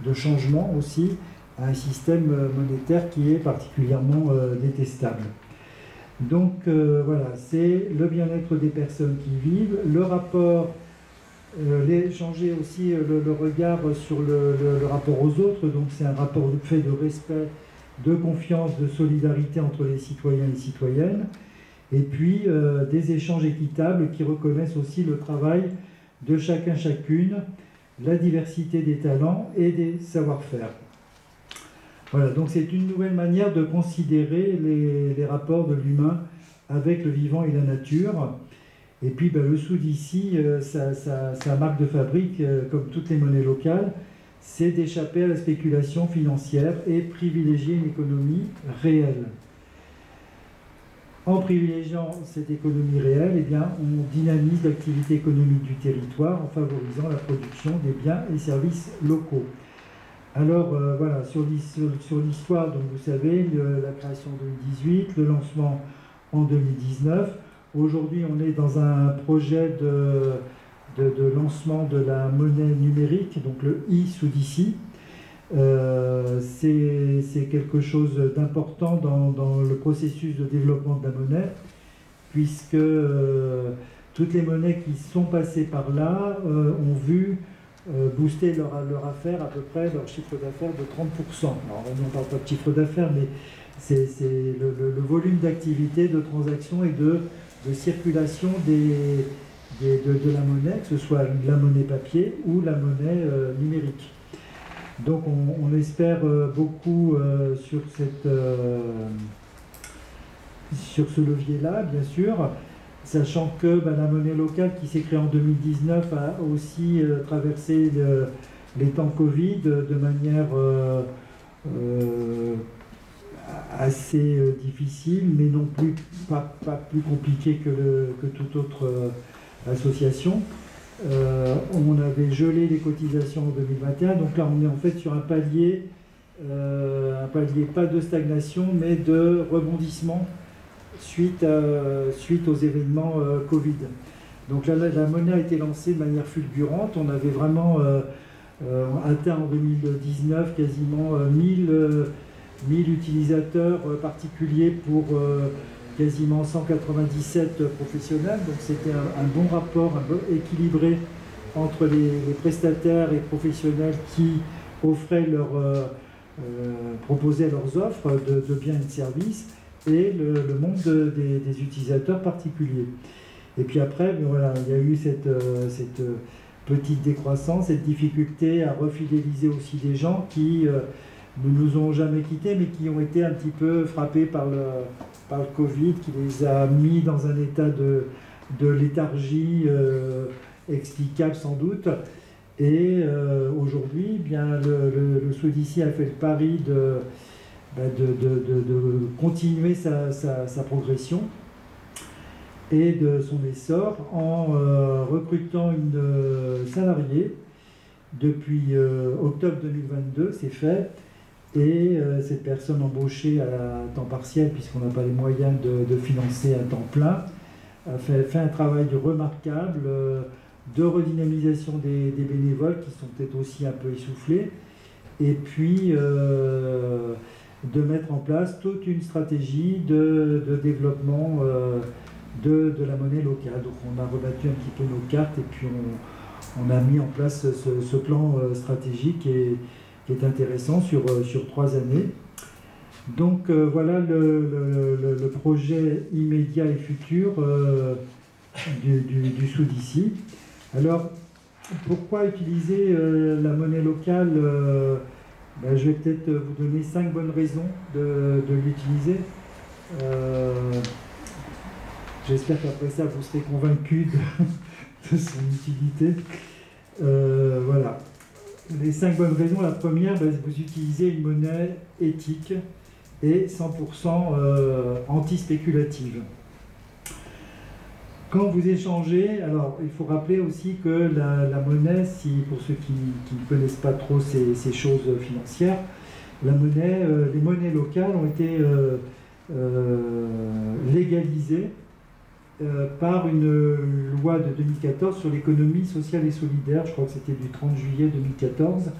de changement aussi à un système monétaire qui est particulièrement détestable. Donc voilà, c'est le bien-être des personnes qui vivent, le rapport, changer aussi le regard sur le rapport aux autres, donc c'est un rapport fait de respect, de confiance, de solidarité entre les citoyens et les citoyennes, et puis des échanges équitables qui reconnaissent aussi le travail de chacun, chacune, la diversité des talents et des savoir-faire. Voilà, donc c'est une nouvelle manière de considérer les rapports de l'humain avec le vivant et la nature. Et puis le Sud ici, sa marque de fabrique, comme toutes les monnaies locales, c'est d'échapper à la spéculation financière et privilégier une économie réelle. En privilégiant cette économie réelle, eh bien, on dynamise l'activité économique du territoire en favorisant la production des biens et services locaux. Alors voilà, sur l'histoire, donc vous savez, la création en 2018, le lancement en 2019. Aujourd'hui, on est dans un projet de lancement de la monnaie numérique, donc le e-Soudici. C'est quelque chose d'important dans le processus de développement de la monnaie, puisque toutes les monnaies qui sont passées par là ont vu booster leur affaire, à peu près leur chiffre d'affaires de 30%. Alors, on ne parle pas de chiffre d'affaires, mais c'est le volume d'activité, de transactions et de circulation de la monnaie, que ce soit la monnaie papier ou la monnaie numérique. Donc on espère beaucoup sur ce levier-là, bien sûr, sachant que la monnaie locale qui s'est créée en 2019 a aussi traversé les temps Covid de manière assez difficile, mais non plus pas plus compliquée que toute autre association. On avait gelé les cotisations en 2021, donc là on est en fait sur un palier pas de stagnation, mais de rebondissement suite aux événements Covid. Donc là, la monnaie a été lancée de manière fulgurante. On avait vraiment atteint en 2019 quasiment 1000 utilisateurs particuliers pour quasiment 197 professionnels. Donc c'était un bon rapport, équilibré entre les prestataires et professionnels qui offraient proposaient leurs offres de biens et de services, et le monde des utilisateurs particuliers. Et puis après, voilà, il y a eu cette petite décroissance, cette difficulté à refidéliser aussi des gens qui ne nous ont jamais quittés, mais qui ont été un petit peu frappés par le Covid, qui les a mis dans un état de léthargie explicable sans doute. Et aujourd'hui, bien, le Soudici a fait le pari de continuer sa progression et de son essor en recrutant une salariée depuis octobre 2022, c'est fait. Et cette personne embauchée à temps partiel, puisqu'on n'a pas les moyens de financer à temps plein, a fait un travail remarquable de redynamisation des bénévoles qui sont peut-être aussi un peu essoufflés, et puis de mettre en place toute une stratégie de développement de la monnaie locale. Donc on a rebattu un petit peu nos cartes et puis on a mis en place ce plan stratégique qui est intéressant sur 3 années. Donc voilà le projet immédiat et futur du Soudici. Alors, pourquoi utiliser la monnaie locale? Je vais peut-être vous donner 5 bonnes raisons de l'utiliser. J'espère qu'après ça, vous serez convaincus de son utilité. Voilà. Les 5 bonnes raisons. La première, vous utilisez une monnaie éthique et 100% anti-spéculative. Quand vous échangez, alors il faut rappeler aussi que la monnaie, pour ceux qui ne connaissent pas trop ces choses financières, la monnaie, les monnaies locales ont été légalisées par une loi de 2014 sur l'économie sociale et solidaire, je crois que c'était du 30 juillet 2014,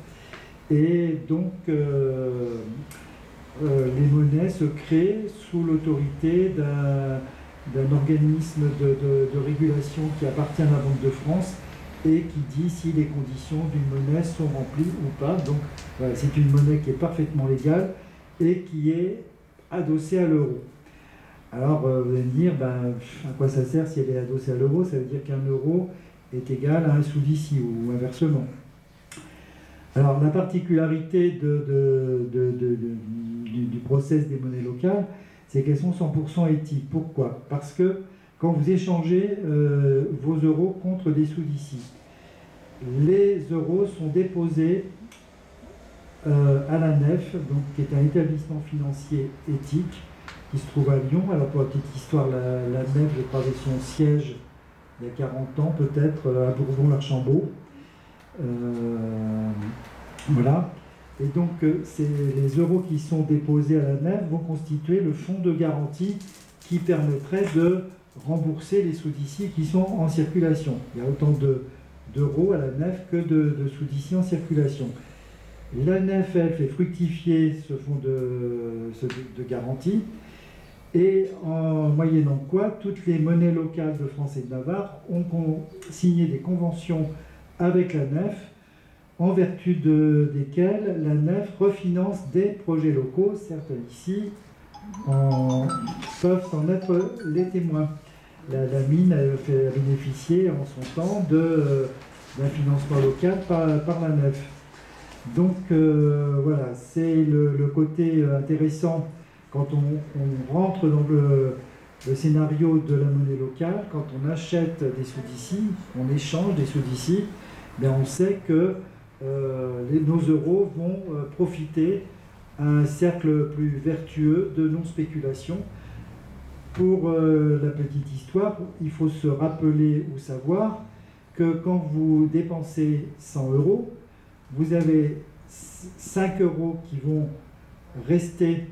et donc les monnaies se créent sous l'autorité d'un organisme de régulation qui appartient à la Banque de France et qui dit si les conditions d'une monnaie sont remplies ou pas. Donc voilà, c'est une monnaie qui est parfaitement légale et qui est adossée à l'euro. Alors vous allez me dire, ben, à quoi ça sert si elle est adossée à l'euro? Ça veut dire qu'un euro est égal à un sou d'ici ou inversement. Alors la particularité du process des monnaies locales, c'est qu'elles sont 100% éthiques. Pourquoi? Parce que quand vous échangez vos euros contre des sous d'ici, les euros sont déposés à la NEF, donc, qui est un établissement financier éthique qui se trouve à Lyon. Alors pour la petite histoire, la NEF, j'ai parlé de son siège il y a 40 ans peut-être, à Bourbon-l'Archambault. Voilà. Et donc, les euros qui sont déposés à la NEF vont constituer le fonds de garantie qui permettrait de rembourser les sous d'ici qui sont en circulation. Il y a autant d'euros à la NEF que de sous d'ici en circulation. La NEF, elle, fait fructifier ce fonds de garantie, et en moyennant quoi, toutes les monnaies locales de France et de Navarre ont signé des conventions avec la NEF, en vertu desquelles la NEF refinance des projets locaux. Certains ici peuvent en être les témoins. La mine a bénéficié en son temps d'un financement local par la NEF. Donc voilà, c'est le côté intéressant quand on rentre dans le scénario de la monnaie locale. Quand on achète des sous d'ici, on échange des sous d'ici, ben on sait que nos euros vont profiter à un cercle plus vertueux de non-spéculation. Pour la petite histoire, il faut se rappeler ou savoir que quand vous dépensez 100 euros, vous avez 5 euros qui vont rester,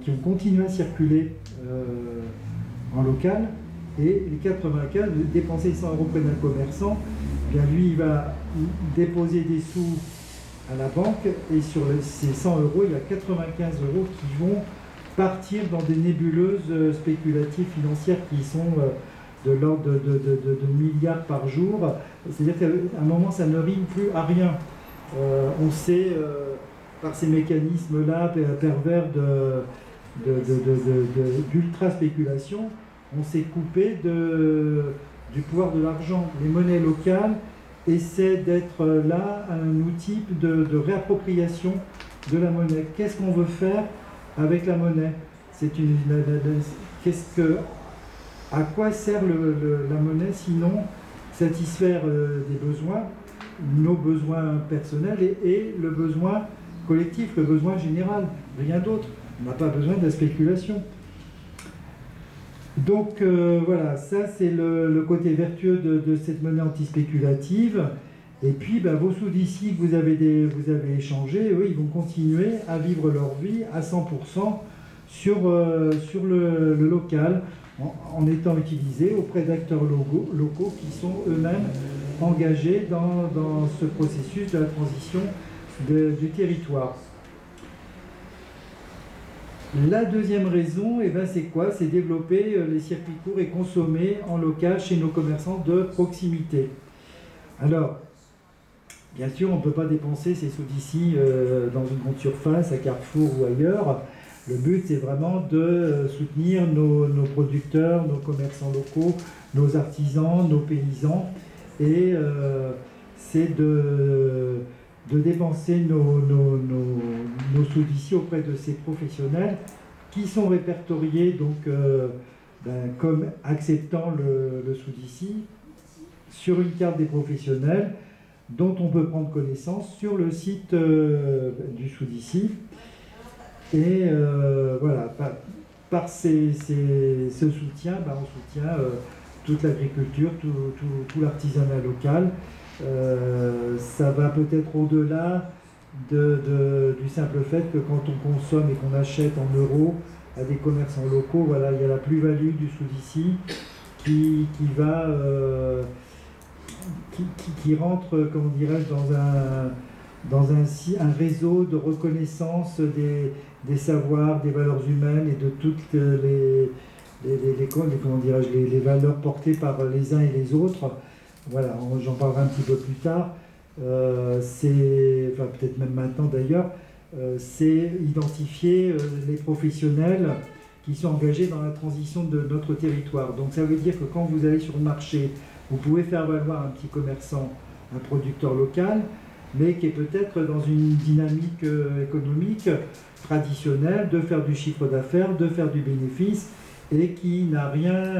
qui vont continuer à circuler en local, et les 95, vous dépensez 100 euros près d'un commerçant, bien lui il va déposer des sous à la banque, et sur ces 100 euros, il y a 95 euros qui vont partir dans des nébuleuses spéculatives financières qui sont de l'ordre de milliards par jour. C'est-à-dire qu'à un moment, ça ne rime plus à rien. On sait, par ces mécanismes-là pervers d'ultra-spéculation, on s'est coupé du pouvoir de l'argent. Les monnaies locales essaient d'être là un outil de réappropriation de la monnaie. Qu'est-ce qu'on veut faire avec la monnaie? À quoi sert la monnaie sinon satisfaire des besoins, nos besoins personnels et le besoin collectif, le besoin général, rien d'autre. On n'a pas besoin de la spéculation. Donc voilà, ça c'est le côté vertueux de cette monnaie antispéculative. Et puis vos sous d'ici que vous avez échangés, eux, ils vont continuer à vivre leur vie à 100% sur le local, en étant utilisés auprès d'acteurs locaux qui sont eux-mêmes engagés dans ce processus de la transition du territoire. La deuxième raison, c'est quoi? C'est développer les circuits courts et consommer en local chez nos commerçants de proximité. Alors, bien sûr, on ne peut pas dépenser ces sous d'ici dans une grande surface, à Carrefour ou ailleurs. Le but, c'est vraiment de soutenir nos producteurs, nos commerçants locaux, nos artisans, nos paysans. Et c'est de dépenser nos sous d'ici auprès de ces professionnels qui sont répertoriés donc, comme acceptant le sous d'ici sur une carte des professionnels dont on peut prendre connaissance sur le site du sous d'ici. Et voilà, par ce soutien, on soutient toute l'agriculture, tout l'artisanat local. Ça va peut-être au-delà du simple fait que quand on consomme et qu'on achète en euros à des commerçants locaux, voilà, il y a la plus-value du sous-ici qui va qui rentre, comment dirais-je, dans un réseau de reconnaissance des savoirs, des valeurs humaines et de toutes comment dirais-je, les valeurs portées par les uns et les autres. Voilà, j'en parlerai un petit peu plus tard. Enfin peut-être même maintenant d'ailleurs, c'est identifier les professionnels qui sont engagés dans la transition de notre territoire. Donc ça veut dire que quand vous allez sur le marché, vous pouvez faire valoir un petit commerçant, un producteur local, mais qui est peut-être dans une dynamique économique traditionnelle de faire du chiffre d'affaires, de faire du bénéfice, et qui n'a rien,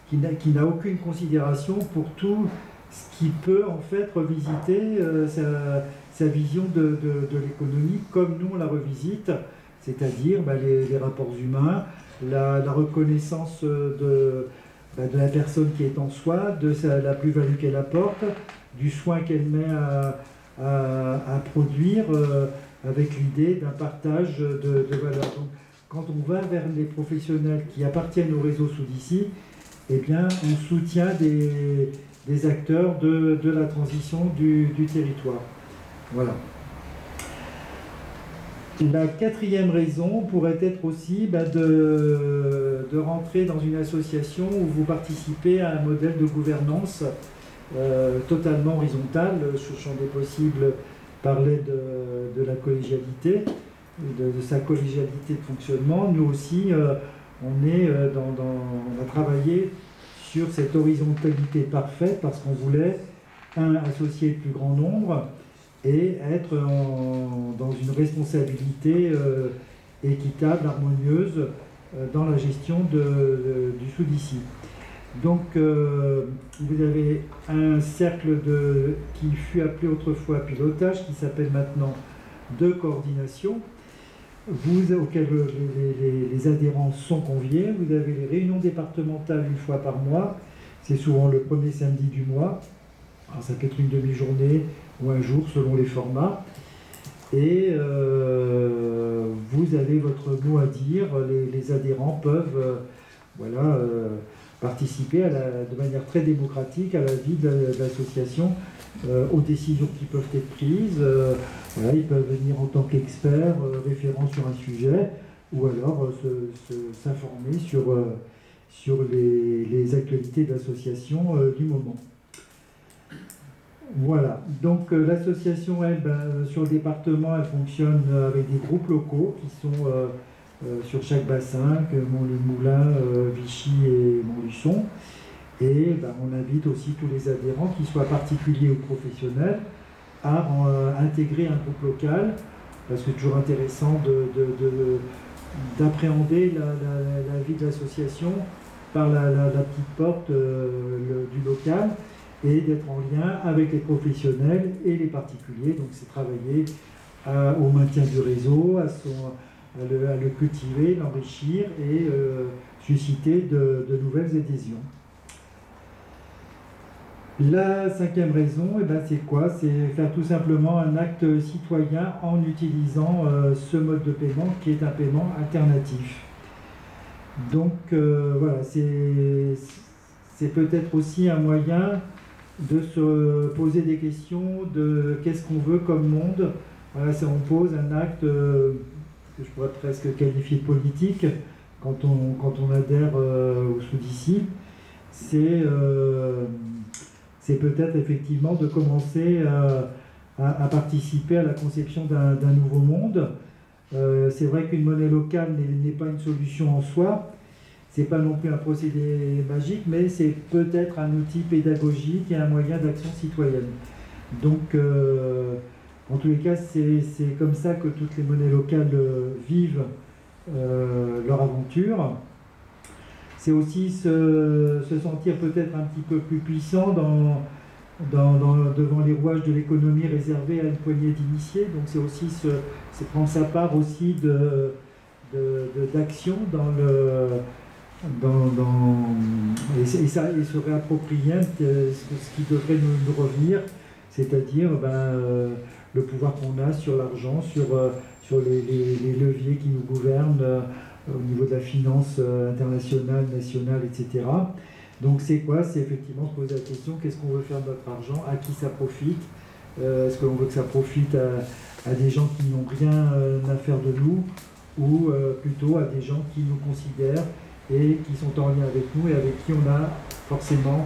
qui n'a aucune considération pour tout ce qui peut en fait revisiter sa vision de l'économie comme nous on la revisite, c'est-à-dire les rapports humains, la reconnaissance de la personne qui est en soi, de la plus-value qu'elle apporte, du soin qu'elle met à produire avec l'idée d'un partage de valeurs. Donc, quand on va vers les professionnels qui appartiennent au réseau Soudici, eh bien, on soutient des acteurs de la transition du territoire. Voilà. La quatrième raison pourrait être aussi de rentrer dans une association où vous participez à un modèle de gouvernance totalement horizontal. Le champ des possibles parlait de la collégialité, de sa collégialité de fonctionnement. Nous aussi, on a travaillé sur cette horizontalité parfaite parce qu'on voulait, associer le plus grand nombre et être dans une responsabilité équitable, harmonieuse dans la gestion du Soudici. Donc vous avez un cercle qui fut appelé autrefois pilotage, qui s'appelle maintenant de coordination, auquel les adhérents sont conviés. Vous avez les réunions départementales une fois par mois, c'est souvent le premier samedi du mois. Alors, ça peut être une demi-journée ou un jour selon les formats. Et vous avez votre mot à dire. Les adhérents peuvent participer de manière très démocratique à la vie de l'association, aux décisions qui peuvent être prises. Ils peuvent venir en tant qu'experts, référents sur un sujet, ou alors s'informer sur les actualités de l'association du moment. Voilà, donc l'association, elle, sur le département, elle fonctionne avec des groupes locaux qui sont sur chaque bassin, que Montmoulin, Vichy et Montluçon. Et on invite aussi tous les adhérents, qu'ils soient particuliers ou professionnels, à intégrer un groupe local, parce que c'est toujours intéressant d'appréhender la vie de l'association par la petite porte du local, et d'être en lien avec les professionnels et les particuliers. Donc c'est travailler au maintien du réseau, à le cultiver, l'enrichir et susciter de nouvelles adhésions. La cinquième raison, c'est quoi? C'est faire tout simplement un acte citoyen en utilisant ce mode de paiement qui est un paiement alternatif. Donc voilà, c'est peut-être aussi un moyen de se poser des questions de qu'est-ce qu'on veut comme monde. Voilà, on pose un acte que je pourrais presque qualifier de politique quand on adhère au Soudici. C'est peut-être effectivement de commencer à participer à la conception d'un nouveau monde. C'est vrai qu'une monnaie locale n'est pas une solution en soi. C'est pas non plus un procédé magique, mais c'est peut-être un outil pédagogique et un moyen d'action citoyenne. Donc, en tous les cas, c'est comme ça que toutes les monnaies locales vivent leur aventure. C'est aussi se sentir peut-être un petit peu plus puissant devant les rouages de l'économie réservés à une poignée d'initiés. Donc, c'est aussi prendre sa part aussi d'action et se réapproprier ce qui devrait nous revenir, c'est-à-dire le pouvoir qu'on a sur l'argent, sur les leviers qui nous gouvernent au niveau de la finance internationale, nationale, etc. Donc c'est quoi? C'est effectivement se poser la question, qu'est-ce qu'on veut faire de notre argent, à qui ça profite? Est-ce qu'on veut que ça profite à des gens qui n'ont rien à faire de nous, ou plutôt à des gens qui nous considèrent et qui sont en lien avec nous et avec qui on a forcément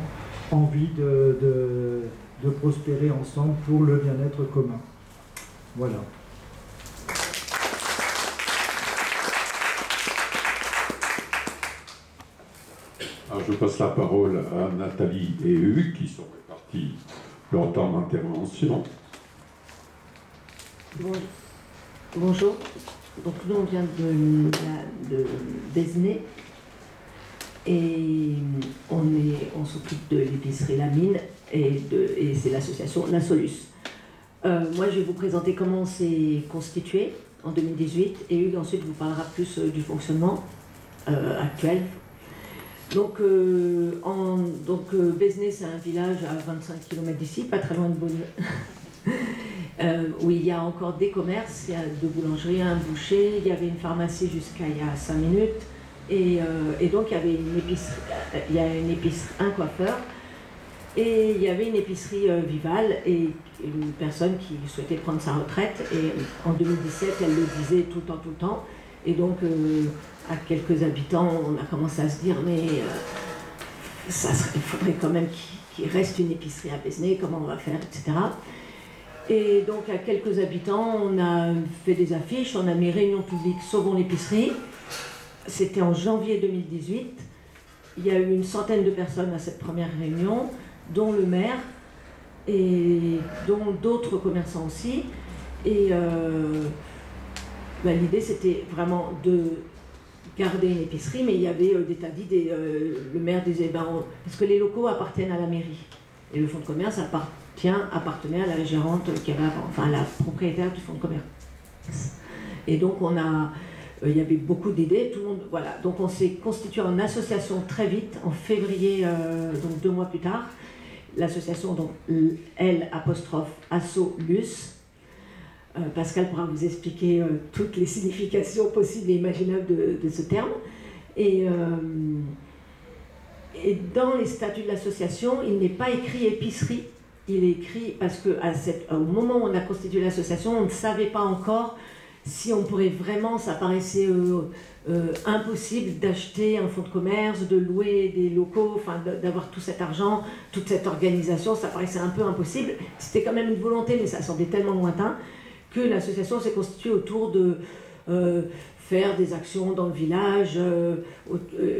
envie de prospérer ensemble pour le bien-être commun. Voilà. Alors je passe la parole à Nathalie et Hugues qui sont répartis leur temps d'intervention. Bonjour. Donc nous on vient de Besnay et on s'occupe de l'épicerie La Mine et c'est l'association La Solus. Moi je vais vous présenter comment on s'est constitué en 2018 et Hugues ensuite vous parlera plus du fonctionnement actuel. Donc, Besnay, c'est un village à 25 km d'ici, pas très loin de Beaune, où il y a encore des commerces, il y a deux boulangeries, un boucher, il y avait une pharmacie jusqu'à il y a 5 minutes, et donc il y avait une épicerie, un coiffeur, et il y avait une épicerie Vival, et une personne qui souhaitait prendre sa retraite, et en 2017, elle le disait tout le temps, et donc à quelques habitants, on a commencé à se dire mais il faudrait quand même qu'il reste une épicerie à Besnay, comment on va faire, etc. Et donc à quelques habitants, on a fait des affiches, on a mis réunion publique Sauvons l'épicerie. C'était en janvier 2018. Il y a eu une centaine de personnes à cette première réunion, dont le maire et dont d'autres commerçants aussi. Et l'idée c'était vraiment de garder une épicerie, mais il y avait des tas d'idées. Le maire disait, parce que les locaux appartiennent à la mairie, et le fonds de commerce appartenait à la gérante qui avait avant, enfin la propriétaire du fonds de commerce. Et donc il y avait beaucoup d'idées, tout le monde, voilà. Donc on s'est constitué en association très vite, en février, donc 2 mois plus tard. L'association, donc L'_Asso-Lus. Pascal pourra vous expliquer toutes les significations possibles et imaginables de ce terme. Et dans les statuts de l'association, il n'est pas écrit épicerie. Il est écrit parce qu'au moment où on a constitué l'association, on ne savait pas encore si on pourrait vraiment, ça paraissait impossible d'acheter un fonds de commerce, de louer des locaux, enfin d'avoir tout cet argent, toute cette organisation, ça paraissait un peu impossible. C'était quand même une volonté, mais ça semblait tellement lointain que l'association s'est constituée autour de faire des actions dans le village,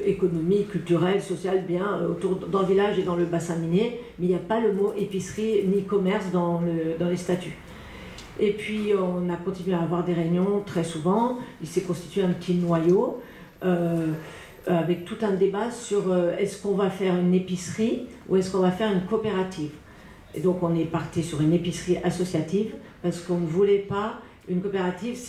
économiques, culturelles, sociales, bien, dans le village et dans le bassin minier, mais il n'y a pas le mot épicerie ni commerce dans les statuts. Et puis on a continué à avoir des réunions très souvent, il s'est constitué un petit noyau, avec tout un débat sur est-ce qu'on va faire une épicerie ou est-ce qu'on va faire une coopérative. Et donc on est parti sur une épicerie associative, parce qu'on ne voulait pas, une coopérative,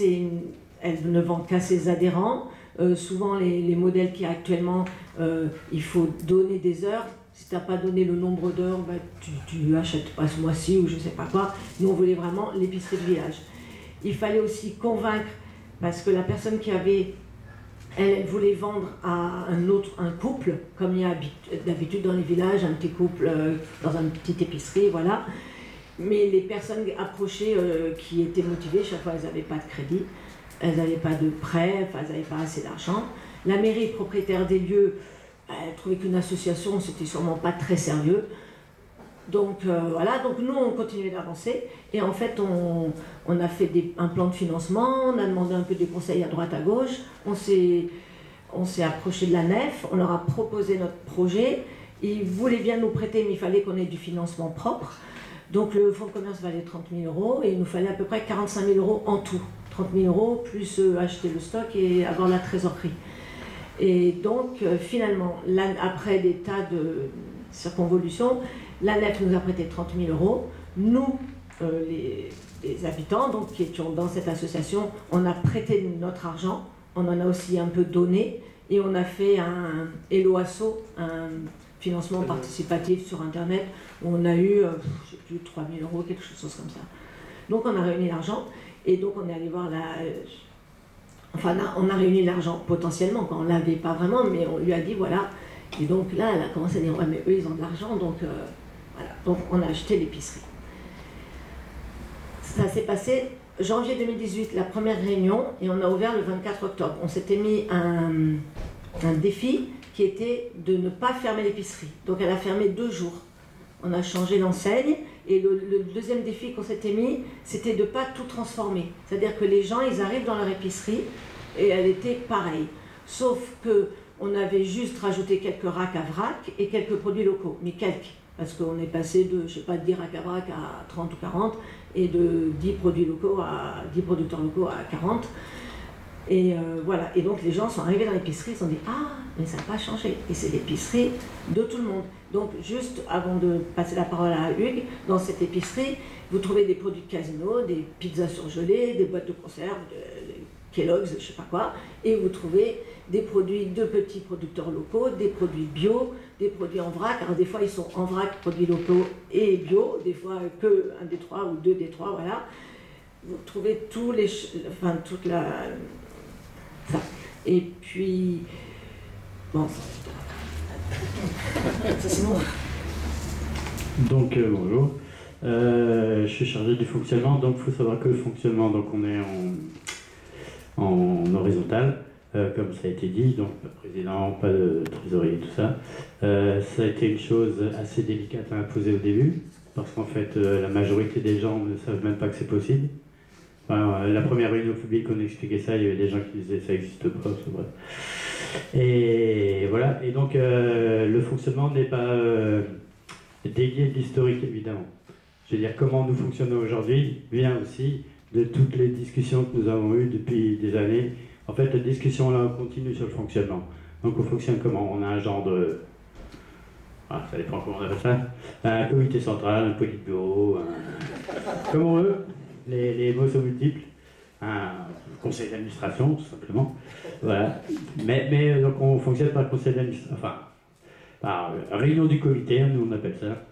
elle ne vend qu'à ses adhérents. Souvent, les modèles qu'il y a actuellement, il faut donner des heures. Si tu n'as pas donné le nombre d'heures, tu achètes pas ce mois-ci ou je ne sais pas quoi. Nous, on voulait vraiment l'épicerie de village. Il fallait aussi convaincre, parce que la personne qui avait, elle voulait vendre à un couple, comme il y a d'habitude dans les villages, un petit couple dans une petite épicerie, voilà. Mais les personnes approchées qui étaient motivées, chaque fois elles n'avaient pas de crédit, elles n'avaient pas de prêt, enfin elles n'avaient pas assez d'argent. La mairie propriétaire des lieux, elle trouvait qu'une association c'était sûrement pas très sérieux. Donc voilà, donc nous on continuait d'avancer et en fait on a fait un plan de financement, on a demandé un peu des conseils à droite à gauche, on s'est approché de la nef, on leur a proposé notre projet, ils voulaient bien nous prêter mais il fallait qu'on ait du financement propre. Donc le fonds de commerce valait 30 000 € et il nous fallait à peu près 45 000 € en tout. 30 000 € plus acheter le stock et avoir la trésorerie. Et donc finalement, après des tas de circonvolutions, la nef nous a prêté 30 000 €. Nous, les habitants donc, qui étions dans cette association, on a prêté notre argent, on en a aussi un peu donné et on a fait un Hello Asso, un financement participatif sur Internet, où on a eu, je sais plus, 3 000 €, quelque chose comme ça. Donc on a réuni l'argent, et donc on est allé voir enfin, on a réuni l'argent potentiellement, quand on ne l'avait pas vraiment, mais on lui a dit voilà. Et donc là, elle a commencé à dire ouais, mais eux, ils ont de l'argent, donc voilà. Donc on a acheté l'épicerie. Ça s'est passé janvier 2018, la première réunion, et on a ouvert le 24 octobre. On s'était mis un défi qui était de ne pas fermer l'épicerie. Donc elle a fermé 2 jours. On a changé l'enseigne, et le deuxième défi qu'on s'était mis, c'était de ne pas tout transformer. C'est-à-dire que les gens, ils arrivent dans leur épicerie, et elle était pareille. Sauf qu'on avait juste rajouté quelques racks à vrac et quelques produits locaux, mais quelques. Parce qu'on est passé de, je sais pas, de 10 racks à vrac à 30 ou 40, et de 10 produits locaux à 10 producteurs locaux à 40. Et voilà. Et donc les gens sont arrivés dans l'épicerie, ils se sont dit ah, mais ça n'a pas changé. Et c'est l'épicerie de tout le monde. Donc juste avant de passer la parole à Hugues, dans cette épicerie, vous trouvez des produits de Casino, des pizzas surgelées, des boîtes de conserve, de Kellogg's, je sais pas quoi, et vous trouvez des produits de petits producteurs locaux, des produits bio, des produits en vrac. Alors des fois ils sont en vrac, produits locaux et bio, des fois que un des trois ou deux des trois, voilà. Vous trouvez tous les, enfin toute la, ça. Et puis bon, ça c'est bon. Donc bonjour, je suis chargé du fonctionnement. Donc il faut savoir que le fonctionnement, donc on est en horizontal, comme ça a été dit, donc pas de président, pas de trésorier, tout ça. Ça a été une chose assez délicate à imposer au début, parce qu'en fait la majorité des gens ne savent même pas que c'est possible. Enfin, la première réunion publique, on expliquait ça, il y avait des gens qui disaient ça n'existe pas, c'est vrai. Et voilà, et donc le fonctionnement n'est pas délié de l'historique, évidemment. Je veux dire, comment nous fonctionnons aujourd'hui vient aussi de toutes les discussions que nous avons eues depuis des années. En fait, la discussion là continue sur le fonctionnement. Donc on fonctionne comment? On a un genre de... Ah, ça dépend comment on appelle ça. Un comité central, un politburo, comme on veut. Les mots sont multiples. Un conseil d'administration, tout simplement. Voilà. Mais donc on fonctionne par conseil d'administration, enfin, par réunion du comité, nous on appelle ça,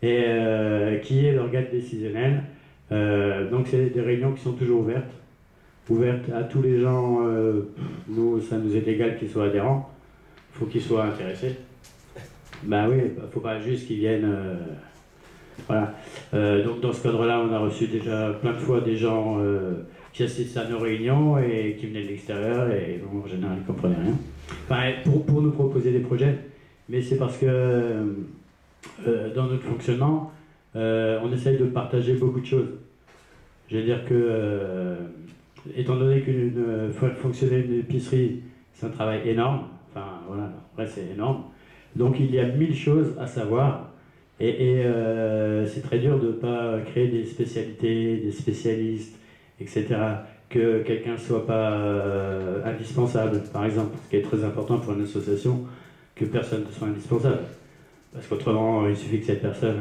et qui est l'organe décisionnel. Donc c'est des réunions qui sont toujours ouvertes à tous les gens. Nous, ça nous est égal qu'ils soient adhérents. Il faut qu'ils soient intéressés. Ben oui, il ne faut pas juste qu'ils viennent... voilà. Donc dans ce cadre-là, on a reçu déjà plein de fois des gens qui assistent à nos réunions et qui venaient de l'extérieur et bon, en général, ils ne comprenaient rien. Enfin, pour nous proposer des projets. Mais c'est parce que dans notre fonctionnement, on essaye de partager beaucoup de choses. Je veux dire que, étant donné qu'une fonctionner une épicerie, c'est un travail énorme, enfin voilà, après c'est énorme, donc il y a 1000 choses à savoir, et c'est très dur de ne pas créer des spécialités, des spécialistes, etc., que quelqu'un ne soit pas indispensable, par exemple, ce qui est très important pour une association, que personne ne soit indispensable. Parce qu'autrement, il suffit que cette personne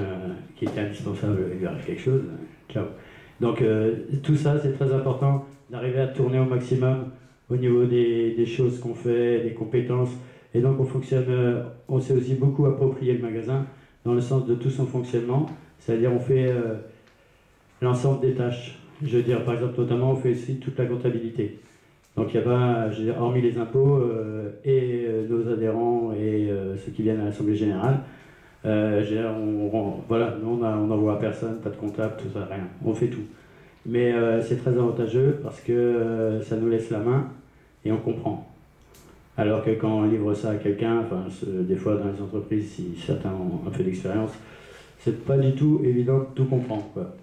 qui était indispensable lui arrive quelque chose, ciao. Donc tout ça, c'est très important d'arriver à tourner au maximum au niveau des choses qu'on fait, des compétences. Et donc on fonctionne, on s'est aussi beaucoup approprié le magasin dans le sens de tout son fonctionnement. C'est-à-dire on fait l'ensemble des tâches. Je veux dire, par exemple, notamment, on fait aussi toute la comptabilité. Donc il n'y a pas, je veux dire, hormis les impôts et nos adhérents et ceux qui viennent à l'Assemblée Générale, voilà, nous on n'envoie à personne, pas de comptable, tout ça, rien. On fait tout. Mais c'est très avantageux parce que ça nous laisse la main et on comprend. Alors que quand on livre ça à quelqu'un, enfin, des fois dans les entreprises, si certains ont un peu d'expérience, c'est pas du tout évident de tout comprendre, quoi.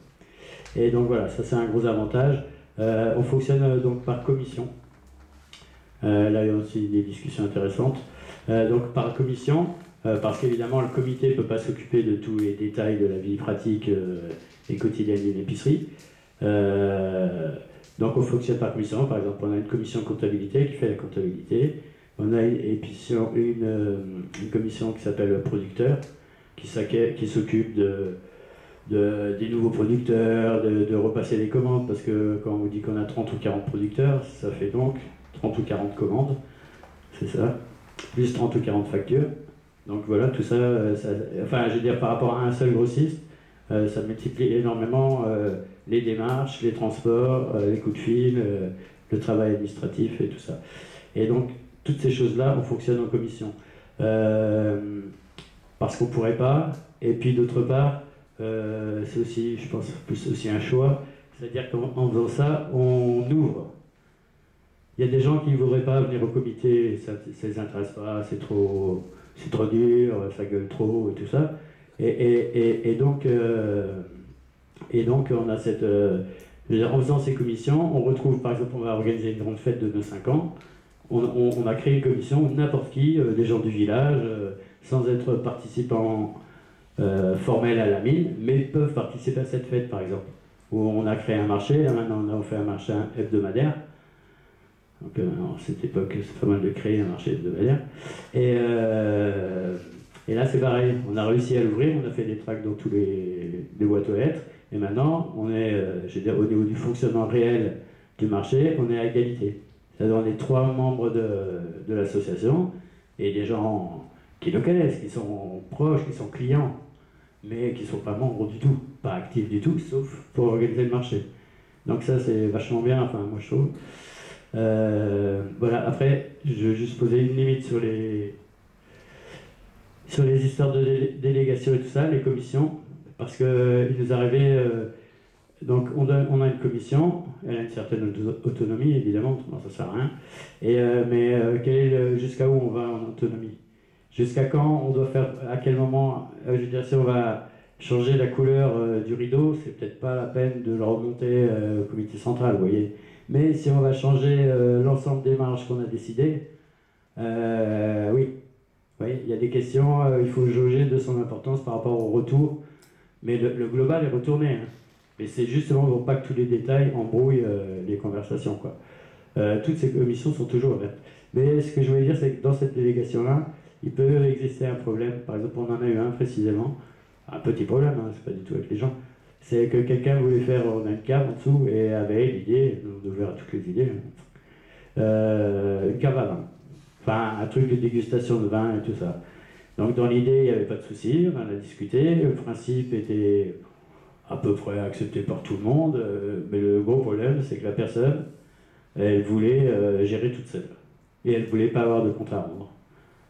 Et donc voilà, ça c'est un gros avantage. On fonctionne donc par commission. Là il y a aussi des discussions intéressantes. Donc par commission, parce qu'évidemment le comité ne peut pas s'occuper de tous les détails de la vie pratique et quotidienne d'une épicerie. Donc on fonctionne par commission. Par exemple, on a une commission comptabilité qui fait la comptabilité. On a une commission qui s'appelle producteur, qui s'occupe des nouveaux producteurs, de repasser les commandes, parce que quand on vous dit qu'on a 30 ou 40 producteurs, ça fait donc 30 ou 40 commandes, c'est ça, plus 30 ou 40 factures. Donc voilà, tout ça, enfin je veux dire par rapport à un seul grossiste, ça multiplie énormément les démarches, les transports, les coups de fil, le travail administratif et tout ça. Et donc, toutes ces choses-là, on fonctionne en commission. Parce qu'on ne pourrait pas, et puis d'autre part, c'est aussi, je pense, plus aussi un choix, c'est-à-dire qu'en faisant ça, on ouvre. Il y a des gens qui ne voudraient pas venir au comité, ça ne les intéresse pas, c'est trop dur, ça gueule trop et tout ça. Et donc on a cette... en faisant ces commissions, on retrouve, par exemple, on va organiser une grande fête de nos 5 ans, on a créé une commission où n'importe qui, des gens du village, sans être participants formels à la mine, mais peuvent participer à cette fête, par exemple. Où on a créé un marché, là maintenant on a fait un marché hebdomadaire. Donc à cette époque, c'est pas mal de créer un marché hebdomadaire. Et là c'est pareil, on a réussi à l'ouvrir, on a fait des tracts dans tous les boîtes aux lettres, et maintenant on est, je veux dire, au niveau du fonctionnement réel du marché, on est à égalité. C'est-à-dire on est 3 membres de l'association, et des gens qui le connaissent, qui sont proches, qui sont clients, mais qui ne sont pas membres du tout, pas actifs du tout, sauf pour organiser le marché. Donc ça c'est vachement bien, enfin moi je trouve. Voilà, après, je vais juste poser une limite sur les histoires de délégation et tout ça, les commissions, parce qu'il nous arrivait, donc on a une commission, elle a une certaine autonomie, évidemment, ça sert à rien, mais jusqu'à où on va en autonomie? Jusqu'à quand on doit faire, à quel moment, je veux dire, si on va changer la couleur du rideau, c'est peut-être pas la peine de le remonter au comité central, vous voyez. Mais si on va changer l'ensemble des marges qu'on a décidées, oui. Vous voyez, il y a des questions, il faut jauger de son importance par rapport au retour. Mais le global est retourné. Hein. Mais c'est justement pour pas que tous les détails embrouillent les conversations, quoi. Toutes ces commissions sont toujours ouvertes. Mais ce que je voulais dire, c'est que dans cette délégation-là, il peut exister un problème. Par exemple, on en a eu un précisément. Un petit problème, hein, c'est pas du tout avec les gens. C'est que quelqu'un voulait faire, on a une cave en dessous, et avait l'idée, on ouvert à toutes les idées, une cave à vin. Enfin, un truc de dégustation de vin et tout ça. Donc dans l'idée, il n'y avait pas de souci, on en a discuté, le principe était à peu près accepté par tout le monde, mais le gros problème, c'est que la personne, elle voulait gérer toute seule. Et elle ne voulait pas avoir de compte à rendre.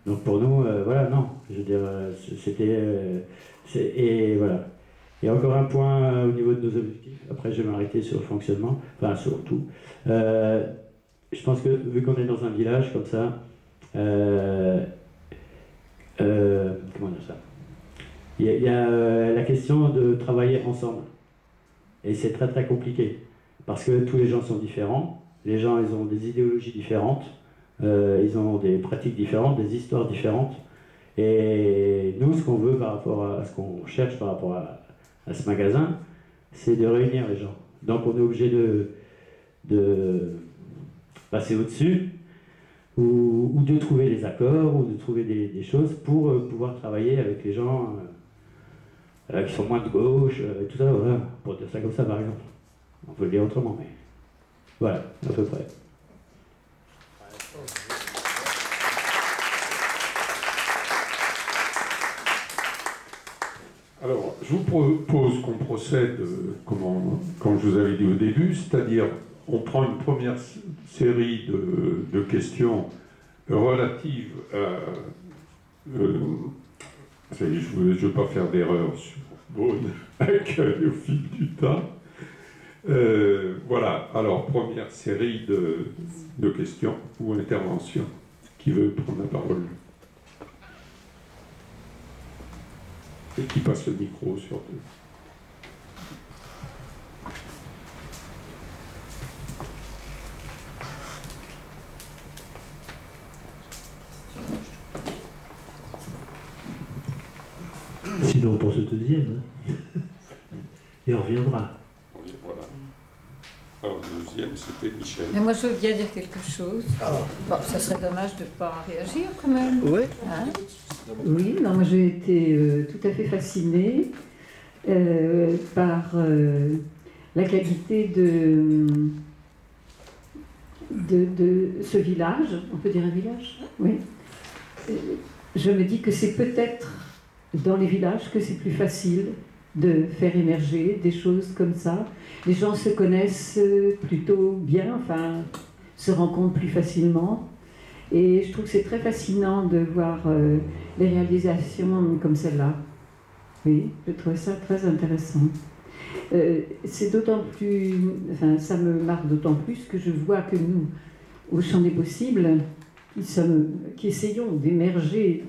Donc pour nous, voilà, non. Je veux dire, c'était... et voilà. Et encore un point au niveau de nos objectifs, après je vais m'arrêter sur le fonctionnement, enfin sur tout. Je pense que vu qu'on est dans un village comme ça, comment dire ça, il y a la question de travailler ensemble. Et c'est très très compliqué, parce que tous les gens sont différents, les gens ils ont des idéologies différentes, ils ont des pratiques différentes, des histoires différentes, et nous ce qu'on veut par rapport à ce qu'on cherche par rapport à ce magasin, c'est de réunir les gens. Donc on est obligé de passer au-dessus, ou de trouver des accords, ou de trouver des choses pour pouvoir travailler avec les gens qui sont moins de gauche, tout ça, voilà, pour dire ça comme ça par exemple. On peut le dire autrement, mais voilà, à peu près. Alors, je vous propose qu'on procède comme je vous avais dit au début, c'est-à-dire on prend une première série de questions relatives à... je ne veux pas faire d'erreur sur bon accueil au fil du temps. Voilà, alors première série de questions ou interventions. Qui veut prendre la parole ? Et qui passe le micro surtout. Sinon pour ce deuxième, hein. Et on reviendra. Oui, voilà. Alors le deuxième, c'était Michel. Mais moi je veux bien dire quelque chose. Bon, ça serait dommage de ne pas réagir quand même. Oui. Hein? Oui, non, moi j'ai été tout à fait fascinée par la qualité de ce village. On peut dire un village ? Oui. Je me dis que c'est peut-être dans les villages que c'est plus facile de faire émerger des choses comme ça. Les gens se connaissent plutôt bien, enfin, se rencontrent plus facilement. Et je trouve que c'est très fascinant de voir les réalisations comme celle-là. Oui, je trouve ça très intéressant. C'est d'autant plus, enfin, ça me marque d'autant plus que je vois que nous, au Champ des Possibles, qui essayons d'émerger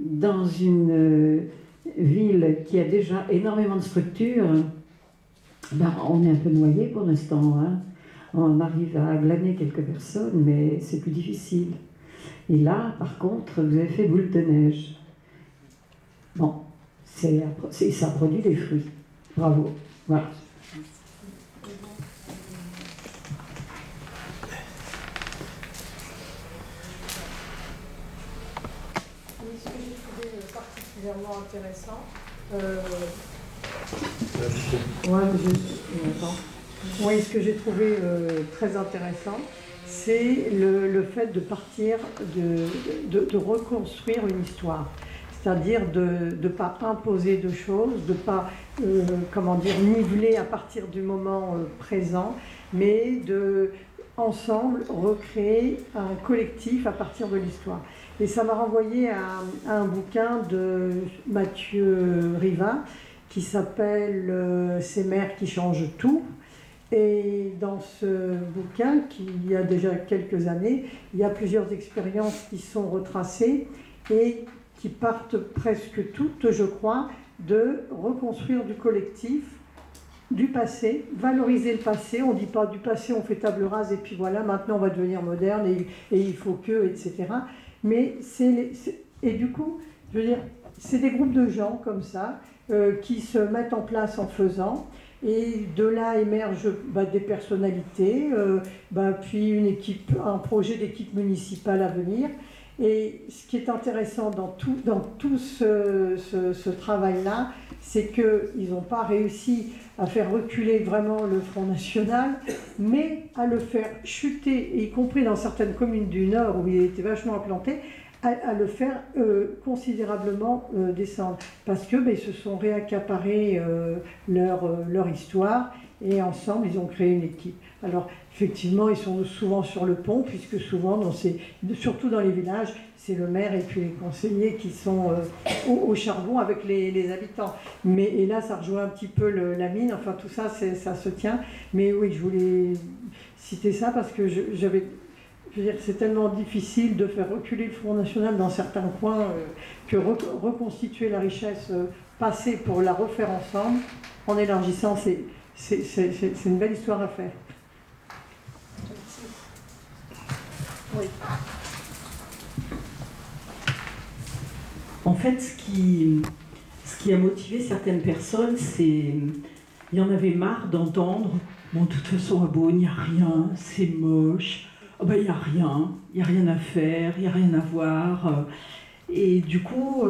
dans une ville qui a déjà énormément de structures, ben, on est un peu noyé pour l'instant. Hein. On arrive à glaner quelques personnes, mais c'est plus difficile. Et là, par contre, vous avez fait boule de neige. Bon, ça produit des fruits. Bravo. Voilà. Ce que j'ai trouvé particulièrement intéressant, ce que j'ai trouvé très intéressant, c'est le fait de partir, de reconstruire une histoire. C'est-à-dire de ne pas imposer de choses, de ne pas niveler à partir du moment présent, mais de, ensemble, recréer un collectif à partir de l'histoire. Et ça m'a renvoyé à un bouquin de Mathieu Rivas qui s'appelle « Ces mères qui changent tout ». Et dans ce bouquin, qui a déjà quelques années, il y a plusieurs expériences qui sont retracées et qui partent presque toutes, je crois, de reconstruire du collectif, du passé, valoriser le passé. On ne dit pas du passé, on fait table rase et puis voilà, maintenant on va devenir moderne et il faut que, etc. Mais et du coup, je veux dire, c'est des groupes de gens comme ça qui se mettent en place en faisant. Et de là émergent des personnalités, puis une équipe, un projet d'équipe municipale à venir. Et ce qui est intéressant dans tout ce travail-là, c'est qu'ils n'ont pas réussi à faire reculer vraiment le Front National, mais à le faire chuter, y compris dans certaines communes du Nord où il était vachement implanté, à le faire considérablement descendre. Parce que se sont réaccaparés leur histoire et ensemble ils ont créé une équipe. Alors effectivement ils sont souvent sur le pont, puisque souvent, surtout dans les villages, c'est le maire et puis les conseillers qui sont au charbon avec les habitants. Et là ça rejoint un petit peu la mine, enfin tout ça, ça se tient. Mais oui, je voulais citer ça parce que c'est tellement difficile de faire reculer le Front National dans certains coins que reconstituer la richesse passée pour la refaire ensemble, en élargissant, c'est une belle histoire à faire. Oui. En fait, ce qui a motivé certaines personnes, c'est il y en avait marre d'entendre « Bon, de toute façon, à Beaune, il n'y a rien, c'est moche. » Oh ben, il n'y a rien à faire, il n'y a rien à voir. Et du coup,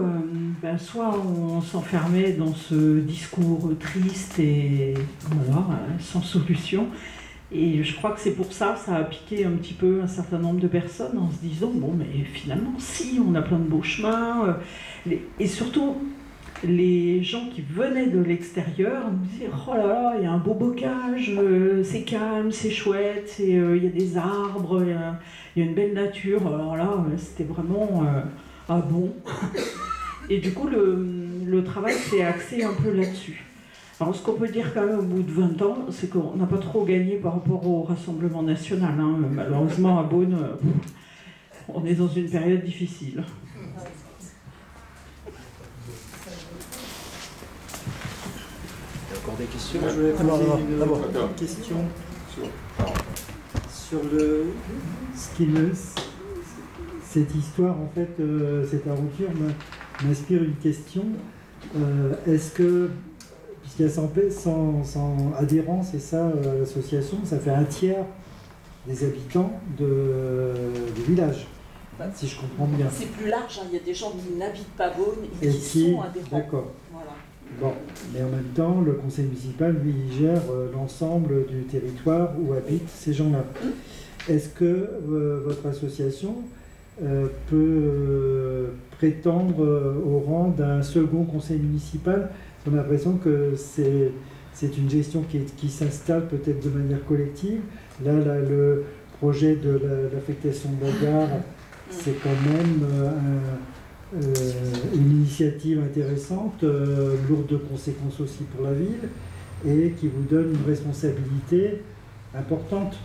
soit on s'enfermait dans ce discours triste et voilà, sans solution. Et je crois que c'est pour ça a piqué un petit peu un certain nombre de personnes en se disant, bon, mais finalement, si, on a plein de beaux chemins. Et surtout, les gens qui venaient de l'extérieur me disaient, oh là là, il y a un beau bocage, c'est calme, c'est chouette, il y a des arbres, il y a une belle nature. Alors là, c'était vraiment bon. Et du coup, le travail s'est axé un peu là-dessus. Alors, ce qu'on peut dire quand même au bout de 20 ans, c'est qu'on n'a pas trop gagné par rapport au Rassemblement national. Hein. Malheureusement, à Beaune, on est dans une période difficile. Encore des questions? Je voulais poser une question sur cette histoire, en fait, cette aventure m'inspire une question. Est-ce que, puisqu'il y a 100 adhérents, c'est ça, l'association, ça fait un tiers des habitants du village, si je comprends bien. C'est plus large, hein. Il y a des gens qui n'habitent pas Beaune et qui sont adhérents. D'accord. Voilà. Bon, mais en même temps, le conseil municipal, lui, il gère l'ensemble du territoire où habitent ces gens-là. Est-ce que votre association peut prétendre au rang d'un second conseil municipal. On a l'impression que c'est une gestion qui s'installe peut-être de manière collective. Là, le projet de l'affectation de la gare, c'est quand même une initiative intéressante, lourde de conséquences aussi pour la ville, et qui vous donne une responsabilité importante.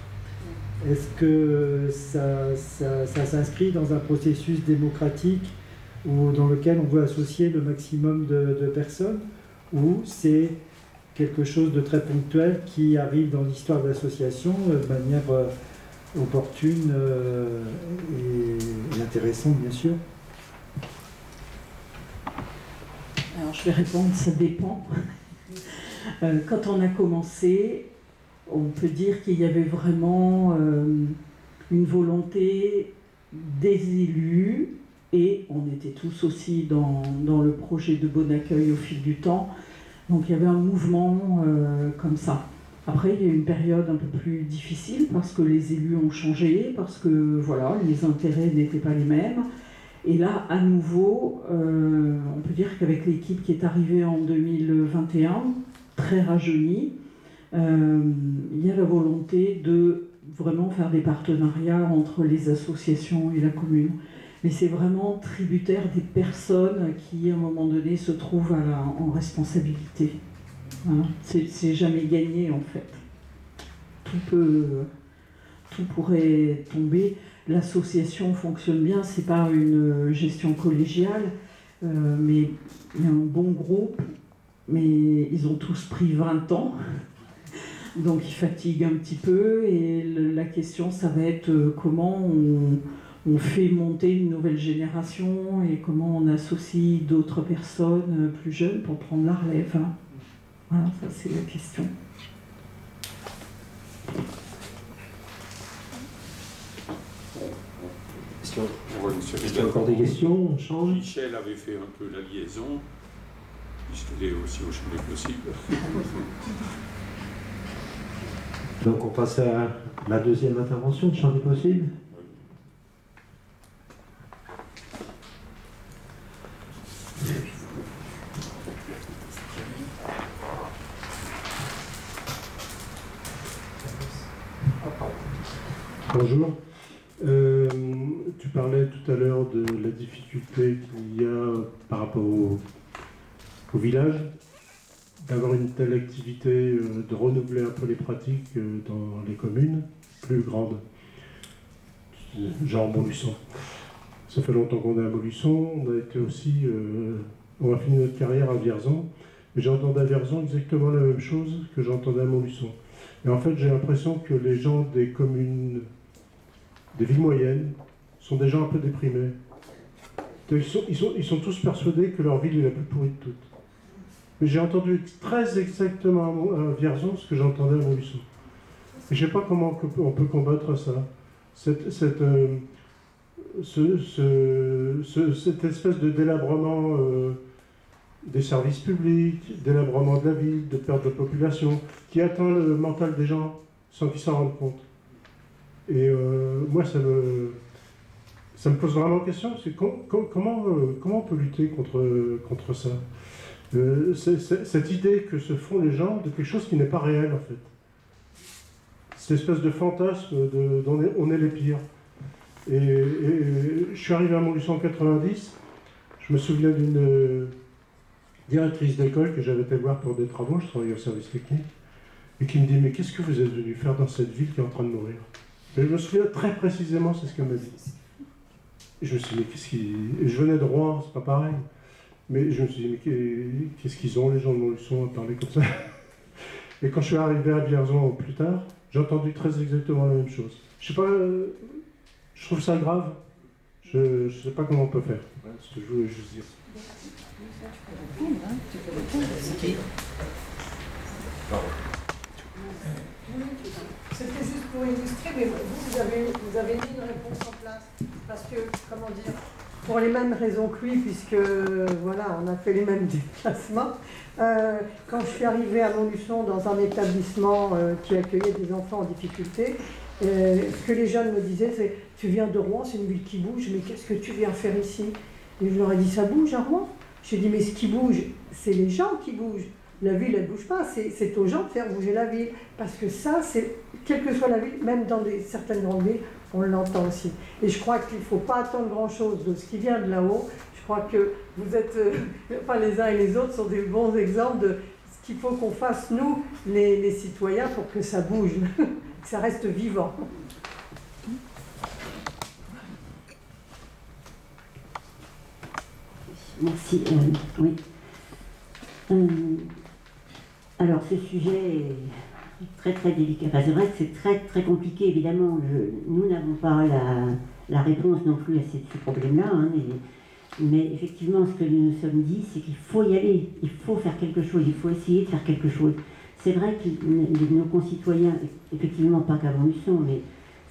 Est-ce que ça s'inscrit dans un processus démocratique dans lequel on veut associer le maximum de personnes, ou c'est quelque chose de très ponctuel qui arrive dans l'histoire de l'association de manière opportune et intéressante, bien sûr? Alors je vais répondre, ça dépend. Quand on a commencé, on peut dire qu'il y avait vraiment une volonté des élus, et on était tous aussi dans le projet de Bon Accueil au fil du temps. Donc il y avait un mouvement comme ça. Après, il y a eu une période un peu plus difficile parce que les élus ont changé, parce que voilà, les intérêts n'étaient pas les mêmes. Et là, à nouveau, on peut dire qu'avec l'équipe qui est arrivée en 2021, très rajeunie, il y a la volonté de vraiment faire des partenariats entre les associations et la commune. Mais c'est vraiment tributaire des personnes qui, à un moment donné, se trouvent en responsabilité. Hein, c'est jamais gagné, en fait. Tout pourrait tomber. L'association fonctionne bien, c'est pas une gestion collégiale, mais il y a un bon groupe, mais ils ont tous pris 20 ans, donc ils fatiguent un petit peu, et la question, ça va être comment on fait monter une nouvelle génération et comment on associe d'autres personnes plus jeunes pour prendre la relève. Hein. Voilà, ça c'est la question. Est-ce qu'il y a encore des questions? On change. Michel avait fait un peu la liaison, puisqu'il est aussi au champ des possibles. Donc on passe à la deuxième intervention de champ des possibles. Bonjour. Tu parlais tout à l'heure de la difficulté qu'il y a par rapport au village, d'avoir une telle activité, de renouveler un peu les pratiques dans les communes plus grandes, genre Montluçon. Ça fait longtemps qu'on est à Montluçon, on a été aussi, on a fini notre carrière à Vierzon, mais j'entendais à Vierzon exactement la même chose que j'entendais à Montluçon. Et en fait, j'ai l'impression que les gens des communes, des villes moyennes, sont des gens un peu déprimés. Ils sont tous persuadés que leur ville est la plus pourrie de toutes. Mais j'ai entendu très exactement à Vierzon ce que j'entendais à Montluçon. Et je ne sais pas comment on peut combattre ça. Cette espèce de délabrement des services publics, délabrement de la ville, de perte de population, qui atteint le mental des gens sans qu'ils s'en rendent compte. Et moi, ça me pose vraiment question, c'est comment on peut lutter contre ça, cette idée que se font les gens de quelque chose qui n'est pas réel, en fait. Cette espèce de fantasme dont on est les pires. Et je suis arrivé à Montluçon en 90, je me souviens d'une directrice d'école que j'avais été voir pour des travaux, je travaillais au service technique, et qui me dit « Mais qu'est-ce que vous êtes venu faire dans cette ville qui est en train de mourir ?» Et je me souviens très précisément, c'est ce qu'elle m'a dit. Et je me suis dit, mais je venais de Rouen, c'est pas pareil. Mais je me suis dit, mais qu'est-ce qu'ils ont, les gens de Montluçon, à parler comme ça? Et quand je suis arrivé à Vierzon plus tard, j'ai entendu très exactement la même chose. Je sais pas, je trouve ça grave. Je sais pas comment on peut faire. Voilà ce que je voulais juste dire. C'était juste pour illustrer, mais vous avez mis une réponse en place. Parce que, comment dire, pour les mêmes raisons que lui, puisque voilà, on a fait les mêmes déplacements. Quand je suis arrivée à Montluçon dans un établissement qui accueillait des enfants en difficulté, Ce que les jeunes me disaient, c'est « Tu viens de Rouen, c'est une ville qui bouge, mais qu'est-ce que tu viens faire ici ?» Et je leur ai dit « Ça bouge à Rouen ?» J'ai dit « Mais ce qui bouge, c'est les gens qui bougent. La ville, elle ne bouge pas, c'est aux gens de faire bouger la ville. Parce que ça, c'est quelle que soit la ville, même dans certaines grandes villes, on l'entend aussi. Et je crois qu'il ne faut pas attendre grand-chose de ce qui vient de là-haut. Je crois que vous êtes, enfin les uns et les autres sont des bons exemples de ce qu'il faut qu'on fasse, nous, les citoyens, pour que ça bouge, que ça reste vivant. Merci. Oui. Alors, ce sujet est très très délicat. Enfin, c'est vrai que c'est très très compliqué, évidemment. Nous n'avons pas la réponse non plus à ce problème-là. Hein, mais effectivement, ce que nous nous sommes dit, c'est qu'il faut y aller. Il faut faire quelque chose. Il faut essayer de faire quelque chose. C'est vrai que nos concitoyens, effectivement pas qu'à Montluçon, mais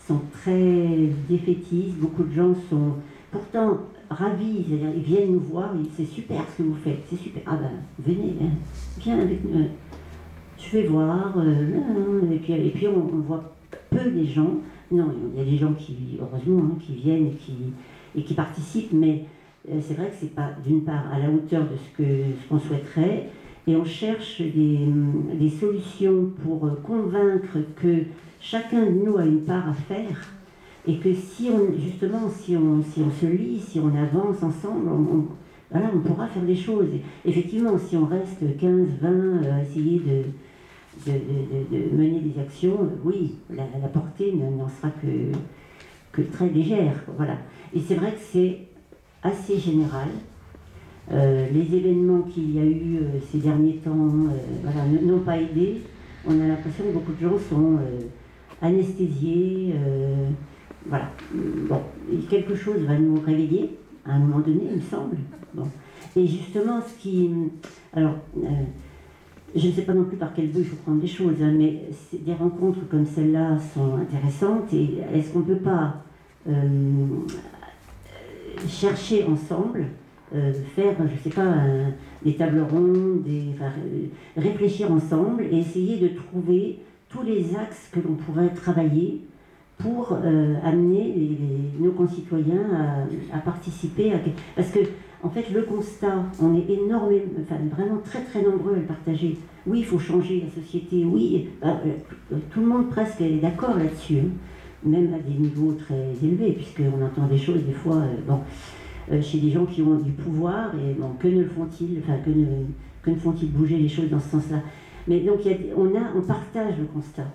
sont très défaitistes. Beaucoup de gens sont pourtant ravis. C'est-à-dire, ils viennent nous voir. C'est super ce que vous faites. C'est super. Ah ben, venez, hein, viens avec nous. Je vais voir, et puis on voit peu des gens. Non, il y a des gens qui, heureusement, hein, qui viennent et qui participent, mais c'est vrai que c'est pas, d'une part, à la hauteur de ce qu'on souhaiterait, et on cherche des solutions pour convaincre que chacun de nous a une part à faire, et que si on se lie, si on avance ensemble, voilà, on pourra faire des choses. Et effectivement, si on reste 15, 20 à essayer de mener des actions, oui, la portée n'en sera que très légère. Voilà. Et c'est vrai que c'est assez général. Les événements qu'il y a eu ces derniers temps voilà, n'ont pas aidé. On a l'impression que beaucoup de gens sont anesthésiés. Voilà. Bon, et quelque chose va nous réveiller à un moment donné, il me semble. Bon. Et justement, ce qui... Alors... je ne sais pas non plus par quel bout il faut prendre les choses, hein, mais des rencontres comme celle-là sont intéressantes. Et est-ce qu'on ne peut pas chercher ensemble, faire, je ne sais pas, des tables rondes, réfléchir ensemble et essayer de trouver tous les axes que l'on pourrait travailler pour amener nos concitoyens à participer parce que en fait, le constat, on est énormément, enfin vraiment très très nombreux à le partager. Oui, il faut changer la société, oui, tout le monde presque est d'accord là-dessus, hein, même à des niveaux très élevés, puisqu'on entend des choses des fois, chez des gens qui ont du pouvoir, et bon, que ne font-ils, enfin, que ne font-ils bouger les choses dans ce sens-là. Mais donc, on partage le constat.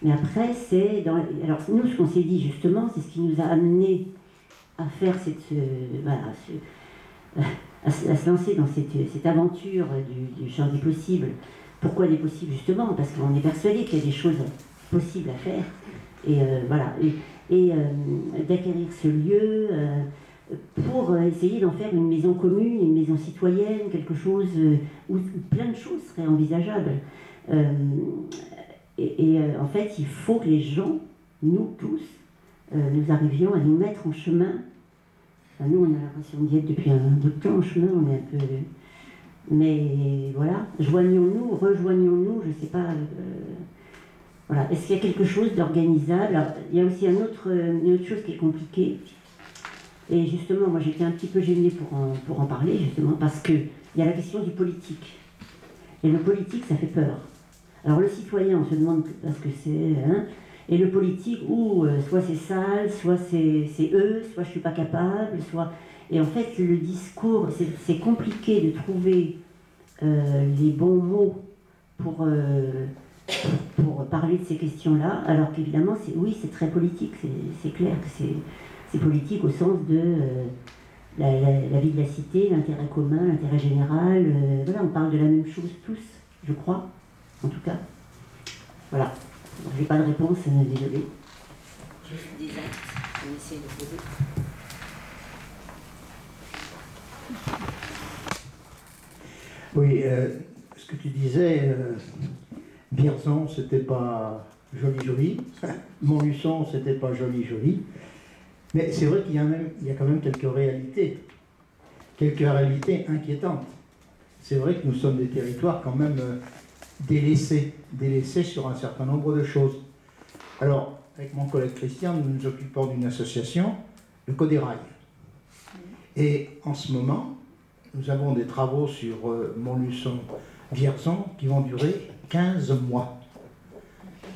Mais après, c'est alors nous, ce qu'on s'est dit justement, c'est ce qui nous a amené à faire à se lancer dans cette aventure du champ des possibles. Pourquoi des possibles? Justement parce qu'on est persuadé qu'il y a des choses possibles à faire, et voilà, et d'acquérir ce lieu pour essayer d'en faire une maison commune, une maison citoyenne, quelque chose où plein de choses seraient envisageables. En fait, il faut que les gens, nous tous, nous arrivions à nous mettre en chemin. Enfin, nous, on a l'impression d'y être depuis un bout de temps en chemin, on est un peu... Mais voilà, joignons-nous, rejoignons-nous, je ne sais pas... voilà. Est-ce qu'il y a quelque chose d'organisable? Alors, il y a aussi une autre chose qui est compliquée. Et justement, moi j'étais un petit peu gênée pour en parler, justement, parce qu'il y a la question du politique. Et le politique, ça fait peur. Alors le citoyen, on se demande ce que c'est, hein, et le politique, soit c'est sale, soit c'est eux, soit je ne suis pas capable, soit... Et en fait, le discours, c'est compliqué de trouver les bons mots pour parler de ces questions-là, alors qu'évidemment, c'est très politique, c'est clair que c'est politique au sens de la vie de la cité, l'intérêt commun, l'intérêt général. Voilà, on parle de la même chose tous, je crois, en tout cas. Voilà. Je n'ai pas de réponse, désolé. Juste des actes, on essaie de poser. Oui, ce que tu disais, Vierzon, c'était pas joli, Montluçon, c'était pas joli, mais c'est vrai qu'il y a quand même quelques réalités inquiétantes. C'est vrai que nous sommes des territoires quand même délaissés sur un certain nombre de choses. Alors, avec mon collègue Christian, nous nous occupons d'une association, le Codérail. Et en ce moment, nous avons des travaux sur Montluçon-Vierzon qui vont durer 15 mois.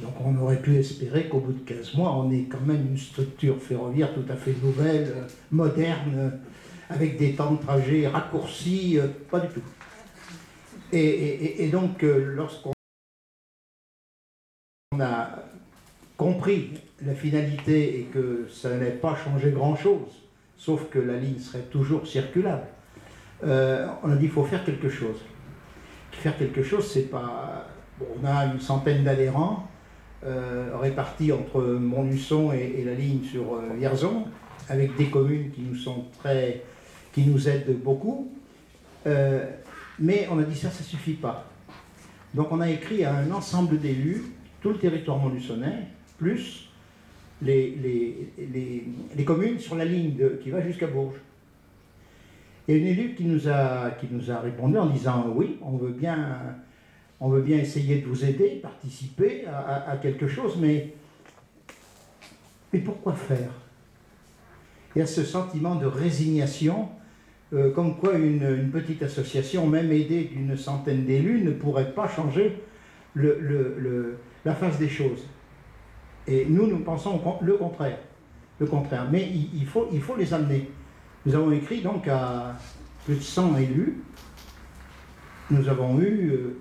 Donc on aurait pu espérer qu'au bout de 15 mois, on ait quand même une structure ferroviaire tout à fait nouvelle, moderne, avec des temps de trajet raccourcis, pas du tout. Et donc, lorsqu'on a compris la finalité et que ça n'allait pas changer grand-chose, sauf que la ligne serait toujours circulable, on a dit qu'il faut faire quelque chose. Faire quelque chose, c'est pas... Bon, on a une centaine d'adhérents répartis entre Montluçon et la ligne sur Vierzon, avec des communes qui nous aident beaucoup. Mais on a dit ça ne suffit pas. Donc on a écrit à un ensemble d'élus, tout le territoire montluçonnais, plus les communes sur la ligne qui va jusqu'à Bourges. Il y a une élue qui nous a répondu en disant « Oui, on veut bien essayer de vous aider, participer à quelque chose, mais pourquoi faire ?» Il y a ce sentiment de résignation, comme quoi une petite association, même aidée d'une centaine d'élus, ne pourrait pas changer la face des choses. Et nous pensons le contraire. Mais il faut les amener. Nous avons écrit donc à plus de 100 élus. Nous avons eu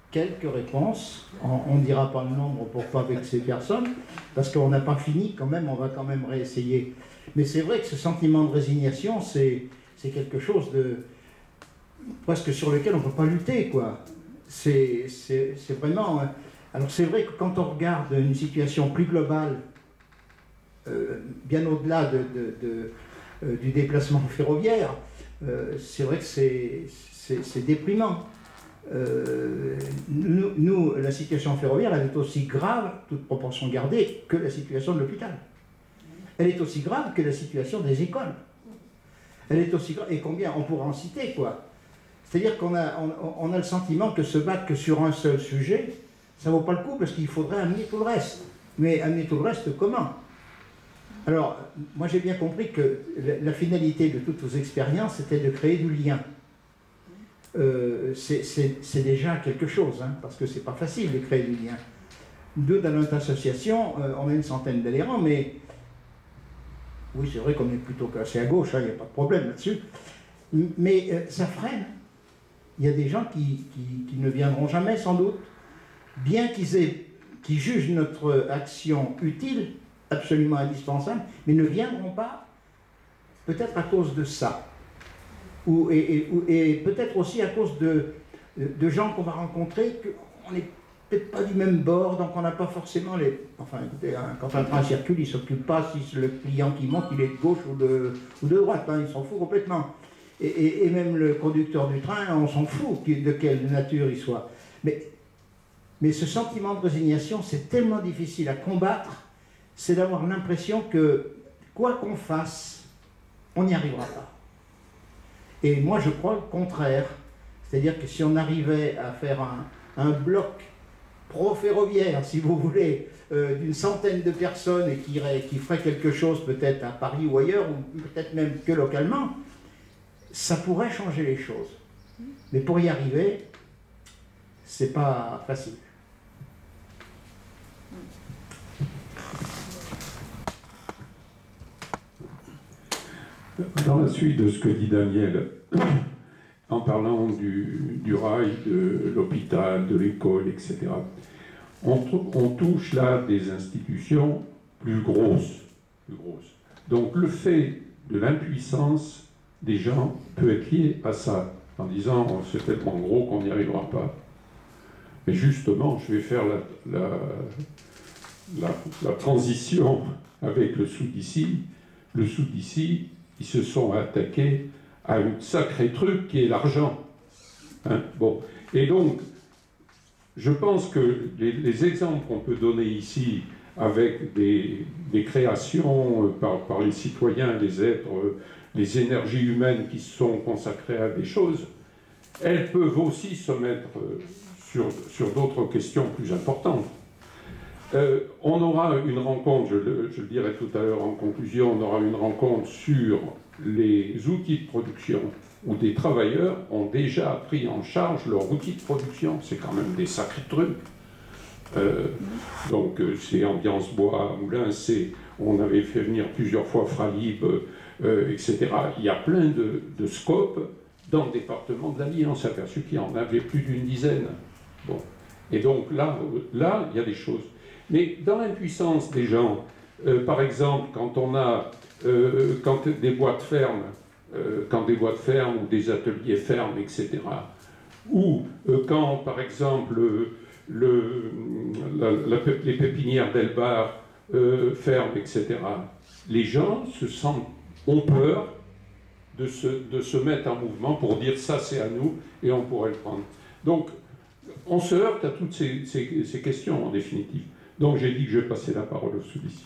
quelques réponses. On ne dira pas le nombre pour ne pas vexer personne, parce qu'on n'a pas fini quand même, on va quand même réessayer. Mais c'est vrai que ce sentiment de résignation, c'est quelque chose de presque sur lequel on ne peut pas lutter, quoi. C'est vraiment... Alors c'est vrai que quand on regarde une situation plus globale, bien au-delà du déplacement ferroviaire, c'est vrai que c'est déprimant. Nous, la situation ferroviaire, elle est aussi grave, toute proportion gardée, que la situation de l'hôpital. Elle est aussi grave que la situation des écoles. Elle est aussi grave, et combien on pourra en citer, quoi. C'est-à-dire qu'on a le sentiment que se battre que sur un seul sujet, ça ne vaut pas le coup, parce qu'il faudrait amener tout le reste. Mais amener tout le reste, comment? Alors, moi j'ai bien compris que la finalité de toutes vos expériences, c'était de créer du lien. C'est déjà quelque chose, hein, parce que c'est pas facile de créer du lien. Nous, dans notre association, on a une centaine d'adhérents, mais oui, c'est vrai qu'on est plutôt cassé à gauche, il n'y a pas de problème là-dessus, mais ça freine. Il y a des gens qui ne viendront jamais, sans doute, bien qu'ils jugent notre action utile, absolument indispensable, mais ne viendront pas, peut-être à cause de ça. Et peut-être aussi à cause de gens qu'on va rencontrer, qu'on n'est peut-être pas du même bord, donc on n'a pas forcément les... Enfin, écoutez, hein, quand un train circule, il ne s'occupe pas si le client qui monte, il est de gauche ou de droite, hein, il s'en fout complètement. Et même le conducteur du train, on s'en fout de quelle nature il soit. Mais ce sentiment de résignation, c'est tellement difficile à combattre, c'est d'avoir l'impression que, quoi qu'on fasse, on n'y arrivera pas. Et moi, je crois le contraire. C'est-à-dire que si on arrivait à faire un bloc pro-ferroviaire, si vous voulez, d'une centaine de personnes et qui ferait quelque chose peut-être à Paris ou ailleurs, ou peut-être même que localement, ça pourrait changer les choses. Mais pour y arriver, c'est pas facile. Dans la suite de ce que dit Daniel, en parlant du rail, de l'hôpital, de l'école, etc., on touche là des institutions plus grosses. Donc le fait de l'impuissance des gens peut être lié à ça, en disant oh, c'est tellement gros qu'on n'y arrivera pas. Mais justement, je vais faire la transition avec le Sud ici. Le Sud ici, ils se sont attaqués à un sacré truc qui est l'argent. Hein, bon. Et donc, je pense que les exemples qu'on peut donner ici, avec des créations par les citoyens, les êtres, les énergies humaines qui se sont consacrées à des choses, elles peuvent aussi se mettre sur d'autres questions plus importantes. On aura une rencontre, je le dirai tout à l'heure en conclusion, on aura une rencontre sur les outils de production où des travailleurs ont déjà pris en charge leur outil de production. C'est quand même des sacrés trucs. Donc c'est Ambiance Bois, Moulin, on avait fait venir plusieurs fois Fralib, etc. Il y a plein de scopes dans le département de l'Allier. On s'est aperçu qu'il y en avait plus d'une dizaine. Bon. Et donc là, il y a des choses. Mais dans l'impuissance des gens, par exemple, quand on a quand des boîtes ferment, ou des ateliers ferment, etc., ou quand, par exemple, les pépinières d'Elbar ferment, etc., les gens ont peur de se mettre en mouvement pour dire ça c'est à nous et on pourrait le prendre. Donc on se heurte à toutes ces questions en définitive. Donc j'ai dit que je vais passer la parole au Soulici.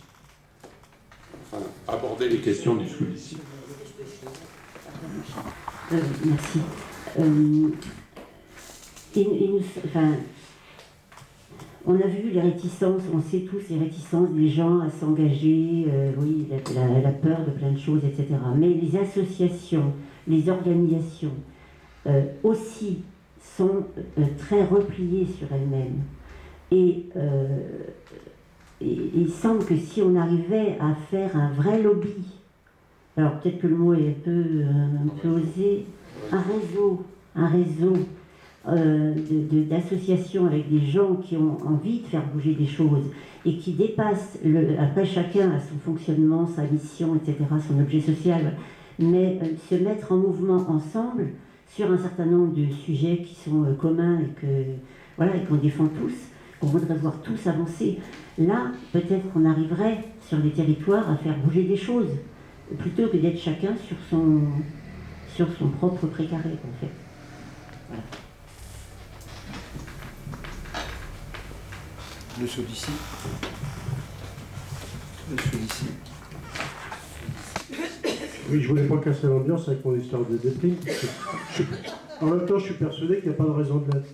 Enfin, aborder les questions du Soulici. Merci. On a vu les réticences, on sait tous les réticences des gens à s'engager, oui, la peur de plein de choses, etc. Mais les associations, les organisations aussi sont très repliées sur elles-mêmes. Et il semble que si on arrivait à faire un vrai lobby, alors peut-être que le mot est un peu osé, un réseau d'associations avec des gens qui ont envie de faire bouger des choses et qui dépassent, après chacun a son fonctionnement, sa mission, etc., son objet social, mais se mettre en mouvement ensemble sur un certain nombre de sujets qui sont communs et qu'on défend tous, qu'on voudrait voir tous avancer. Là, peut-être qu'on arriverait sur les territoires à faire bouger des choses, plutôt que d'être chacun sur son propre précaré, en fait. Voilà. Le Soulici. Oui, je voulais pas casser l'ambiance avec mon histoire de déprime. En même temps, je suis persuadé qu'il n'y a pas de raison de l'être.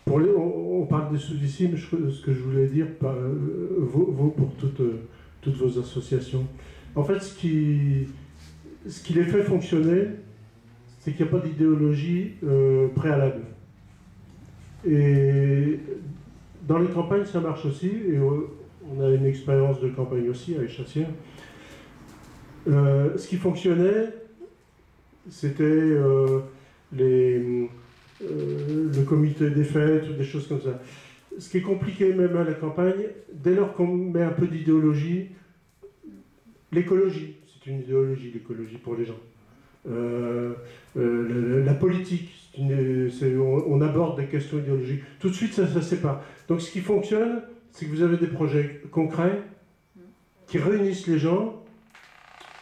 On parle des Soulici, mais ce que je voulais dire vaut pour toutes vos associations. En fait, ce qui les fait fonctionner, c'est qu'il n'y a pas d'idéologie préalable. Et dans les campagnes, ça marche aussi, et on a une expérience de campagne aussi avec Chassière. Ce qui fonctionnait, c'était le comité des fêtes ou des choses comme ça. Ce qui est compliqué même à la campagne, dès lors qu'on met un peu d'idéologie, l'écologie, c'est une idéologie, l'écologie pour les gens. La politique, on aborde des questions idéologiques. Tout de suite, ça se sépare. Donc ce qui fonctionne, c'est que vous avez des projets concrets qui réunissent les gens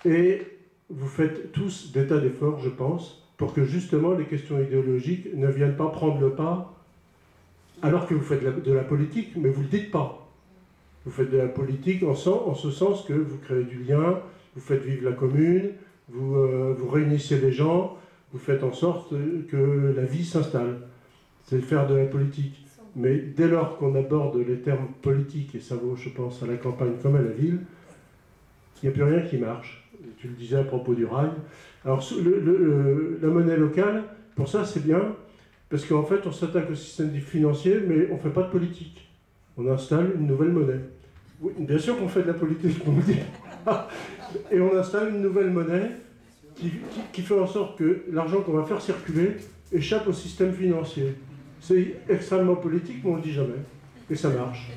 et vous faites tous des tas d'efforts, je pense, pour que justement les questions idéologiques ne viennent pas prendre le pas alors que vous faites de la politique, mais vous ne le dites pas. Vous faites de la politique en ce sens que vous créez du lien, vous faites vivre la commune, vous réunissez les gens, vous faites en sorte que la vie s'installe. C'est faire de la politique. Mais dès lors qu'on aborde les termes politiques, et ça vaut, je pense, à la campagne comme à la ville, il n'y a plus rien qui marche. Tu le disais à propos du rail. Alors, la monnaie locale, pour ça, c'est bien, parce qu'en fait, on s'attaque au système financier, mais on ne fait pas de politique. On installe une nouvelle monnaie. Oui, bien sûr qu'on fait de la politique, on me dit. Et on installe une nouvelle monnaie qui fait en sorte que l'argent qu'on va faire circuler échappe au système financier. C'est extrêmement politique, mais on ne le dit jamais. Et ça marche.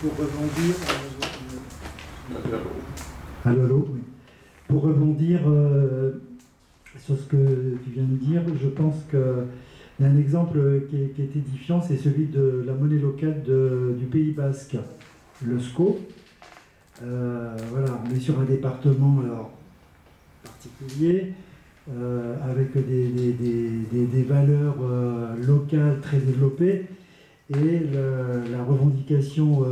Pour rebondir... Allô, oui. Pour rebondir sur ce que tu viens de dire, je pense qu'il y a un exemple qui est édifiant, c'est celui de la monnaie locale du Pays Basque, le SCO. Voilà, on est sur un département particulier, avec des valeurs locales très développées, et la revendication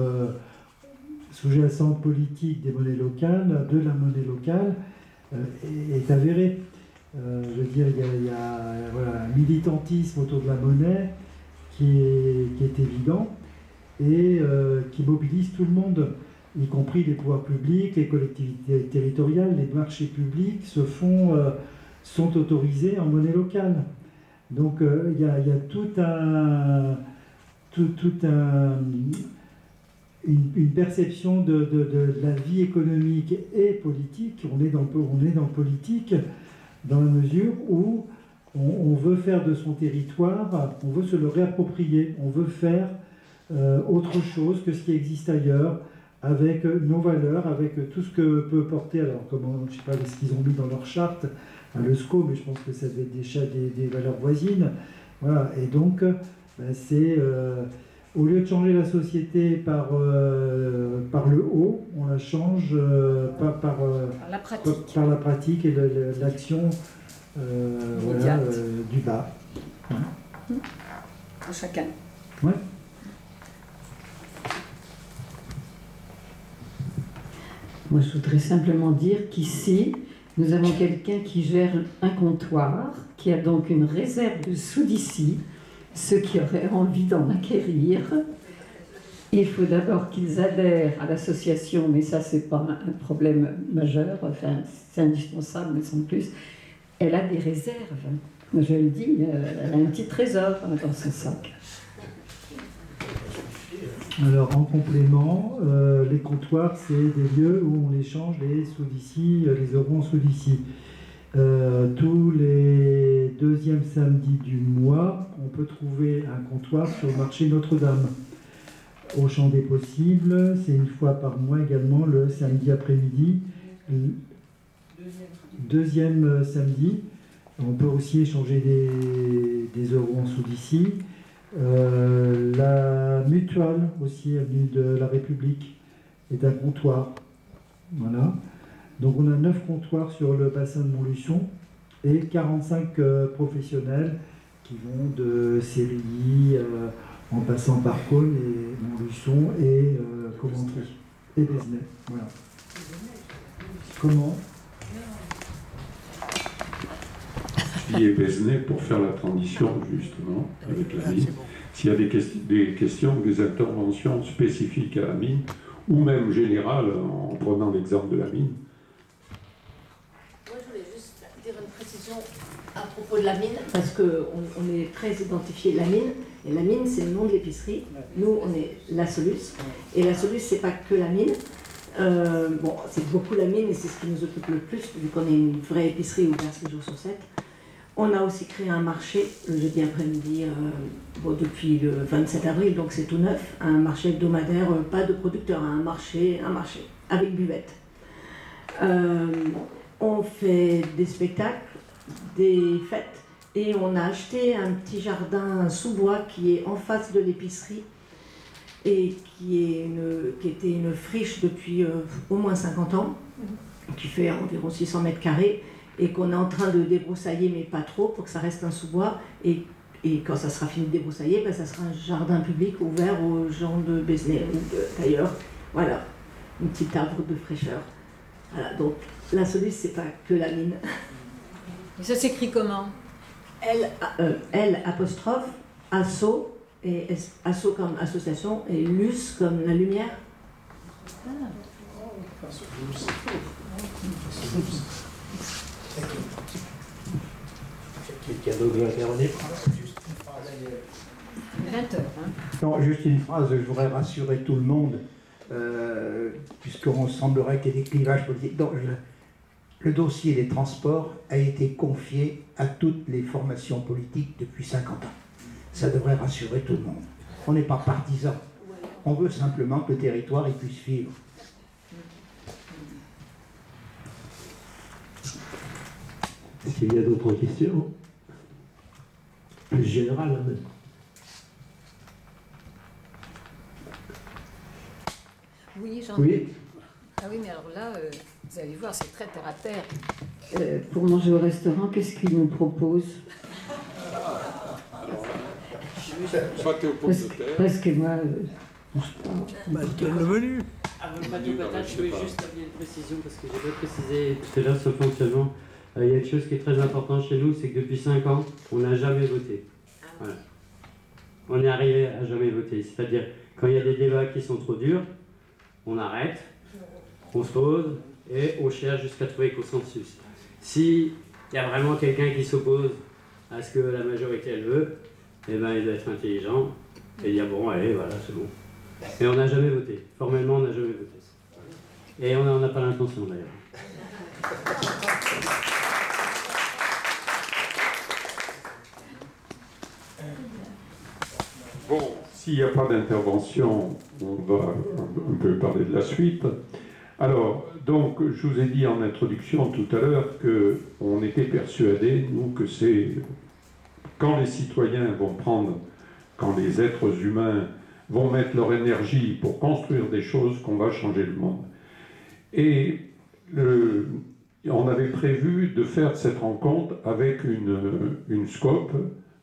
sous-jacent politique des monnaies locales, de la monnaie locale, est avéré. Je veux dire, il y a voilà, un militantisme autour de la monnaie qui est évident et qui mobilise tout le monde, y compris les pouvoirs publics, les collectivités territoriales, les marchés publics sont autorisés en monnaie locale. Donc il y a une perception de la vie économique et politique. On est dans le politique dans la mesure où on veut faire de son territoire, on veut se le réapproprier, on veut faire autre chose que ce qui existe ailleurs, avec nos valeurs, avec tout ce que peut porter, alors comment, je ne sais pas ce qu'ils ont mis dans leur charte, à l'ESCO, mais je pense que ça devait être des valeurs voisines. Voilà, et donc c'est au lieu de changer la société par le haut, on la change par la pratique et l'action voilà, du bas. Ouais. À chacun. Ouais. Moi, je voudrais simplement dire qu'ici, nous avons quelqu'un qui gère un comptoir, qui a donc une réserve de sous-d'ici. Ceux qui auraient envie d'en acquérir, il faut d'abord qu'ils adhèrent à l'association, mais ça, c'est pas un problème majeur, enfin, c'est indispensable, mais sans plus. Elle a des réserves. Je le dis, elle a un petit trésor dans son sac. Alors, en complément, les comptoirs, c'est des lieux où on échange les sous-d'ici, les euros en sous-d'ici. Tous les deuxièmes samedis du mois, on peut trouver un comptoir sur le marché Notre-Dame. Au champ des possibles, c'est une fois par mois également, le samedi après-midi. Deuxième samedi, on peut aussi échanger des euros en sous-d'ici. La Mutuale, aussi avenue de la République, est un comptoir. Voilà. Donc on a 9 comptoirs sur le bassin de Montluçon et 45 professionnels qui vont de Sérilly en passant par Cône et Montluçon et Coventry et Besnay. Voilà. Comment? Je dis Besnay pour faire la transition justement avec la mine. S'il y a des questions, des interventions spécifiques à la mine ou même générales en prenant l'exemple de la mine. Une précision à propos de la mine, parce qu'on est très identifié la mine, et la mine c'est le nom de l'épicerie. Nous on est la Solus, et la Solus c'est pas que la mine, bon c'est beaucoup la mine et c'est ce qui nous occupe le plus vu qu'on est une vraie épicerie ouverte 7 jours sur 7. On a aussi créé un marché le jeudi après-midi, bon, depuis le 27 avril, donc c'est tout neuf, un marché hebdomadaire, pas de producteurs, un marché avec buvette. On fait des spectacles, des fêtes, et on a acheté un petit jardin sous-bois qui est en face de l'épicerie et qui était une friche depuis au moins 50 ans, qui fait environ 600 mètres carrés, et qu'on est en train de débroussailler, mais pas trop, pour que ça reste un sous-bois. Et quand ça sera fini de débroussailler, ben, ça sera un jardin public ouvert aux gens de Besnay ou d'ailleurs. Voilà, une petite arbre de fraîcheur. Voilà, donc la Solus, c'est pas que la mine. Et ça s'écrit comment? L apostrophe, asso, et asso comme association, et lus comme la lumière. Quelqu'un d'autre veut intervenir? 20 heures. Hein. Non, juste une phrase, je voudrais rassurer tout le monde, puisqu'on semblerait qu'il y ait des clivages politiques. Donc, le dossier des transports a été confié à toutes les formations politiques depuis 50 ans. Ça devrait rassurer tout le monde. On n'est pas partisans. On veut simplement que le territoire y puisse vivre. Est-ce qu'il y a d'autres questions? Plus générales, hein, même. Oui, j'en ai. Oui. Ah oui, mais alors là, vous allez voir, c'est très terre à terre. Pour manger au restaurant, qu'est-ce qu'ils nous proposent? Pâté aux pommes de terre. Parce que moi, je le menu. Avant le bateau patate, je voulais juste avoir une précision parce que j'ai pas précisé tout à l'heure sur le fonctionnement. Il y a quelque chose qui est très important chez nous, c'est que depuis 5 ans, on n'a jamais voté. Voilà. On est arrivé à jamais voter. C'est-à-dire, quand il y a des débats qui sont trop durs, on arrête, on se pose et on cherche jusqu'à trouver consensus. S'il y a vraiment quelqu'un qui s'oppose à ce que la majorité elle veut, eh ben, il doit être intelligent et dire bon, allez, voilà, c'est bon. Et on n'a jamais voté. Formellement, on n'a jamais voté. Et on n'en a pas l'intention d'ailleurs. Bon, s'il n'y a pas d'intervention, on va un peu parler de la suite. Alors, donc, je vous ai dit en introduction tout à l'heure qu'on était persuadés, nous, que c'est quand les citoyens vont prendre, quand les êtres humains vont mettre leur énergie pour construire des choses, qu'on va changer le monde. Et on avait prévu de faire cette rencontre avec une scope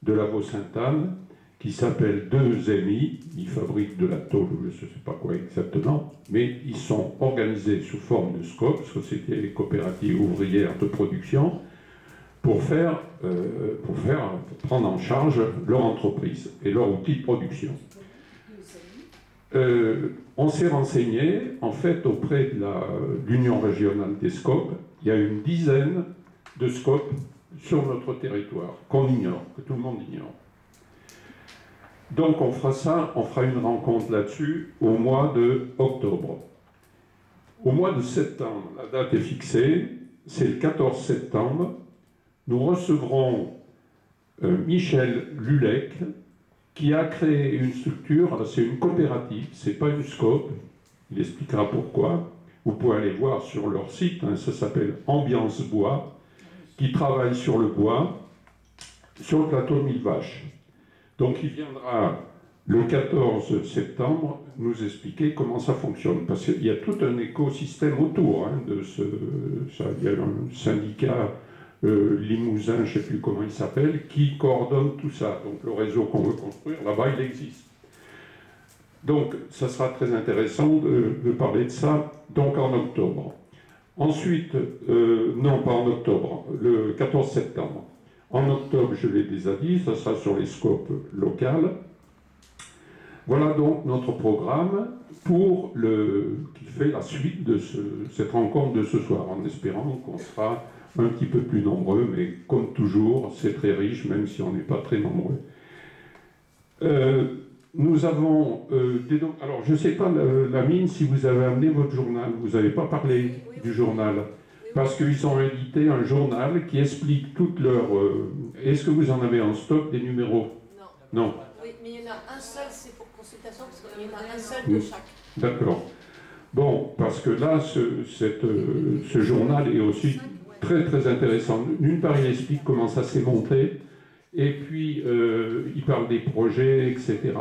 de la Vaux-Sainte-Anne qui s'appelle Deux Amis. Ils fabriquent de la tôle, je ne sais pas quoi exactement, mais ils sont organisés sous forme de scope, Société coopérative ouvrière de production, pour prendre en charge leur entreprise et leur outil de production. On s'est renseigné, en fait, auprès de l'Union régionale des scopes. Il y a une dizaine de scopes sur notre territoire, qu'on ignore, que tout le monde ignore. Donc on fera une rencontre là-dessus au mois de octobre. Au mois de septembre, la date est fixée, c'est le 14 septembre, nous recevrons Michel Lulec, qui a créé une structure, c'est une coopérative, c'est pas une scope, il expliquera pourquoi. Vous pouvez aller voir sur leur site, hein, ça s'appelle Ambiance Bois, qui travaille sur le bois, sur le plateau de Mille Vaches. Donc il viendra le 14 septembre nous expliquer comment ça fonctionne, parce qu'il y a tout un écosystème autour hein, de ça. Il y a un syndicat Limousin, je ne sais plus comment il s'appelle, qui coordonne tout ça. Donc le réseau qu'on veut construire, là-bas, il existe. Donc ça sera très intéressant de parler de ça, donc en octobre. Ensuite, non pas en octobre, le 14 septembre. En octobre, je l'ai déjà dit, ça sera sur les scopes locales. Voilà donc notre programme qui fait la suite de cette rencontre de ce soir, en espérant qu'on sera un petit peu plus nombreux, mais comme toujours, c'est très riche, même si on n'est pas très nombreux. Nous avons alors, je ne sais pas, la mine, si vous avez amené votre journal, vous n'avez pas parlé du journal, parce qu'ils ont édité un journal qui explique toutes leurs... Est-ce que vous en avez en stock des numéros? Non. Oui, mais il y en a un seul, c'est pour consultation, parce qu'il y en a un seul de chaque. D'accord. Bon, parce que là, ce journal est aussi très très intéressant. D'une part, il explique comment ça s'est monté, et puis il parle des projets, etc.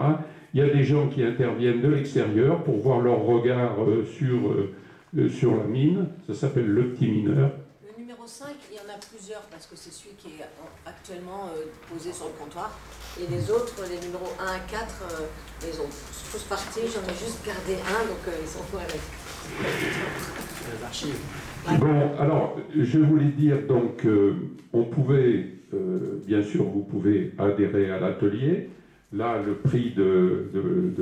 Il y a des gens qui interviennent de l'extérieur pour voir leur regard sur la mine. Ça s'appelle Le Petit Mineur. Le numéro 5, il y en a plusieurs, parce que c'est celui qui est actuellement posé sur le comptoir. Et les autres, les numéros 1 à 4, ils ont tous partis. J'en ai juste gardé un, donc ils sont tous avec. Les archives. Bon, alors, je voulais dire, donc, on pouvait, bien sûr, vous pouvez adhérer à l'atelier. Là, le prix de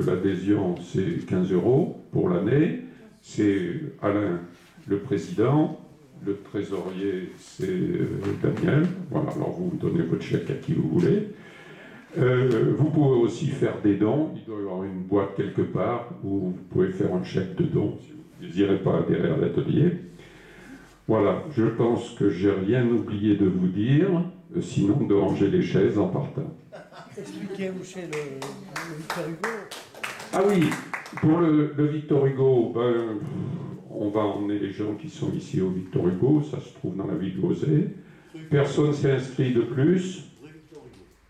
l'adhésion, c'est 15 € pour l'année. C'est Alain, le président. Le trésorier, c'est Daniel. Voilà, alors vous donnez votre chèque à qui vous voulez. Vous pouvez aussi faire des dons. Il doit y avoir une boîte quelque part où vous pouvez faire un chèque de dons si vous ne désirez pas adhérer à l'atelier. Voilà, je pense que j'ai rien oublié de vous dire, sinon de ranger les chaises en partant. Expliquez où c'est le Victor Hugo. Ah oui, pour le Victor Hugo, ben, on va emmener les gens qui sont ici au Victor Hugo, ça se trouve dans la ville d'Auzay. Personne ne s'est inscrit de plus.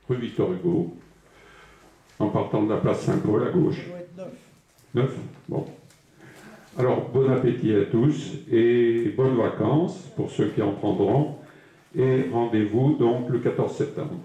Rue Victor Hugo, en partant de la place Saint-Paul à gauche. Ça doit être 9. Bon. Alors, bon appétit à tous et bonnes vacances pour ceux qui en prendront. Et rendez-vous donc le 14 septembre.